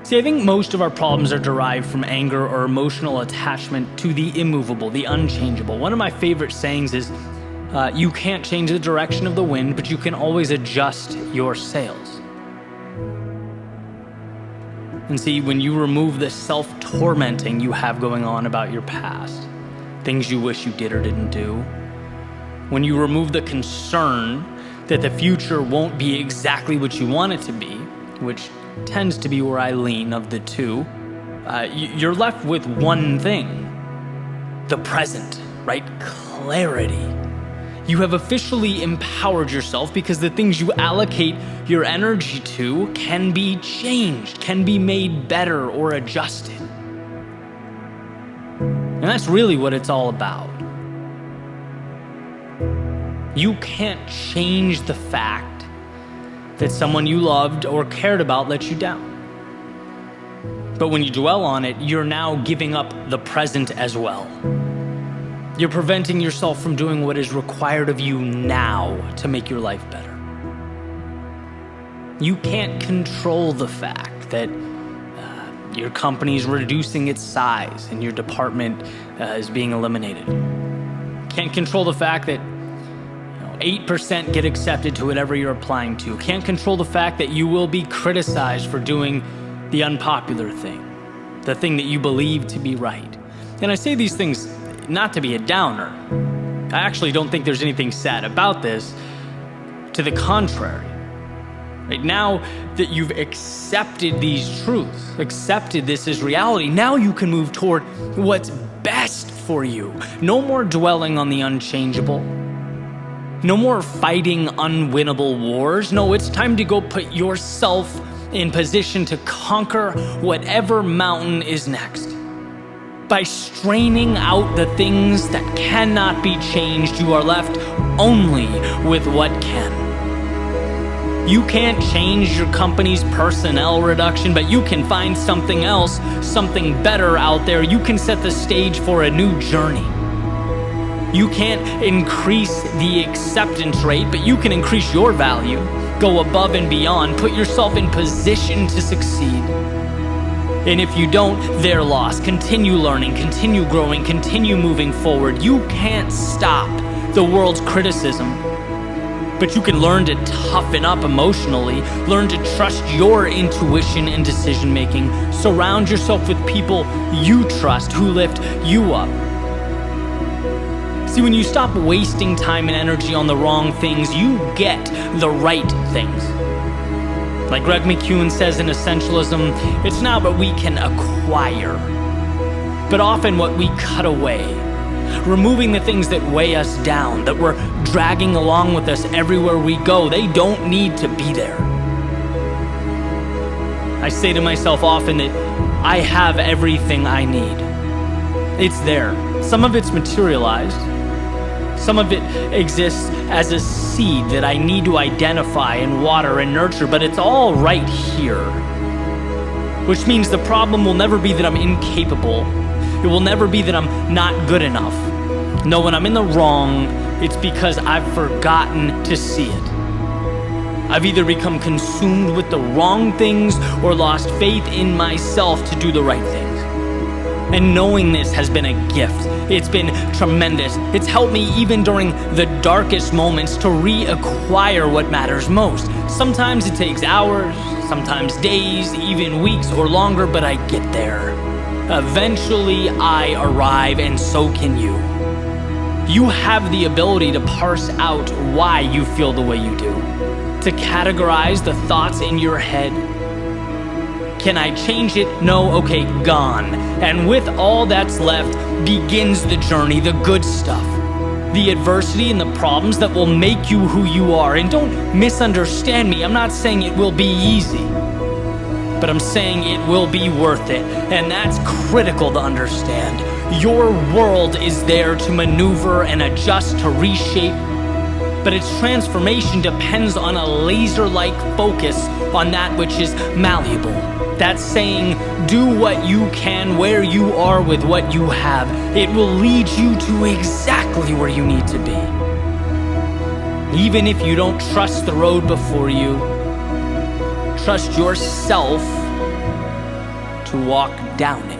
See, I think most of our problems are derived from anger or emotional attachment to the immovable, the unchangeable. One of my favorite sayings is, you can't change the direction of the wind, but you can always adjust your sails. And see, when you remove the self-tormenting you have going on about your past, things you wish you did or didn't do, when you remove the concern that the future won't be exactly what you want it to be, which tends to be where I lean of the two, you're left with one thing: the present, right? Clarity. You have officially empowered yourself because the things you allocate your energy to can be changed, can be made better or adjusted. And that's really what it's all about. You can't change the fact that someone you loved or cared about let you down. But when you dwell on it, you're now giving up the present as well. You're preventing yourself from doing what is required of you now to make your life better. You can't control the fact that your company's reducing its size and your department is being eliminated. Can't control the fact that 8% get accepted to whatever you're applying to. Can't control the fact that you will be criticized for doing the unpopular thing, the thing that you believe to be right. And I say these things not to be a downer. I actually don't think there's anything sad about this. To the contrary. Right now that you've accepted these truths, accepted this as reality, now you can move toward what's best for you. No more dwelling on the unchangeable. No more fighting unwinnable wars. No, it's time to go put yourself in position to conquer whatever mountain is next. By straining out the things that cannot be changed, you are left only with what can. You can't change your company's personnel reduction, but you can find something else, something better out there. You can set the stage for a new journey. You can't increase the acceptance rate, but you can increase your value. Go above and beyond. Put yourself in position to succeed. And if you don't, they're lost. Continue learning, continue growing, continue moving forward. You can't stop the world's criticism, but you can learn to toughen up emotionally, learn to trust your intuition and decision making. Surround yourself with people you trust who lift you up. See, when you stop wasting time and energy on the wrong things, you get the right things. Like Greg McKeown says in Essentialism, it's not what we can acquire, but often what we cut away. Removing the things that weigh us down, that we're dragging along with us everywhere we go. They don't need to be there. I say to myself often that I have everything I need. It's there. Some of it's materialized. Some of it exists as a seed that I need to identify and water and nurture, but it's all right here. Which means the problem will never be that I'm incapable. It will never be that I'm not good enough. No, when I'm in the wrong, it's because I've forgotten to see it. I've either become consumed with the wrong things or lost faith in myself to do the right things. And knowing this has been a gift. It's been tremendous. It's helped me even during the darkest moments to reacquire what matters most. Sometimes it takes hours, sometimes days, even weeks or longer, but I get there. Eventually I arrive, and so can you. You have the ability to parse out why you feel the way you do, to categorize the thoughts in your head. Can I change it? No? Okay, gone. And with all that's left begins the journey, the good stuff. The adversity and the problems that will make you who you are. And don't misunderstand me. I'm not saying it will be easy, but I'm saying it will be worth it. And that's critical to understand. Your world is there to maneuver and adjust, to reshape, but its transformation depends on a laser-like focus on that which is malleable. That's saying, do what you can where you are with what you have. It will lead you to exactly where you need to be. Even if you don't trust the road before you, trust yourself to walk down it.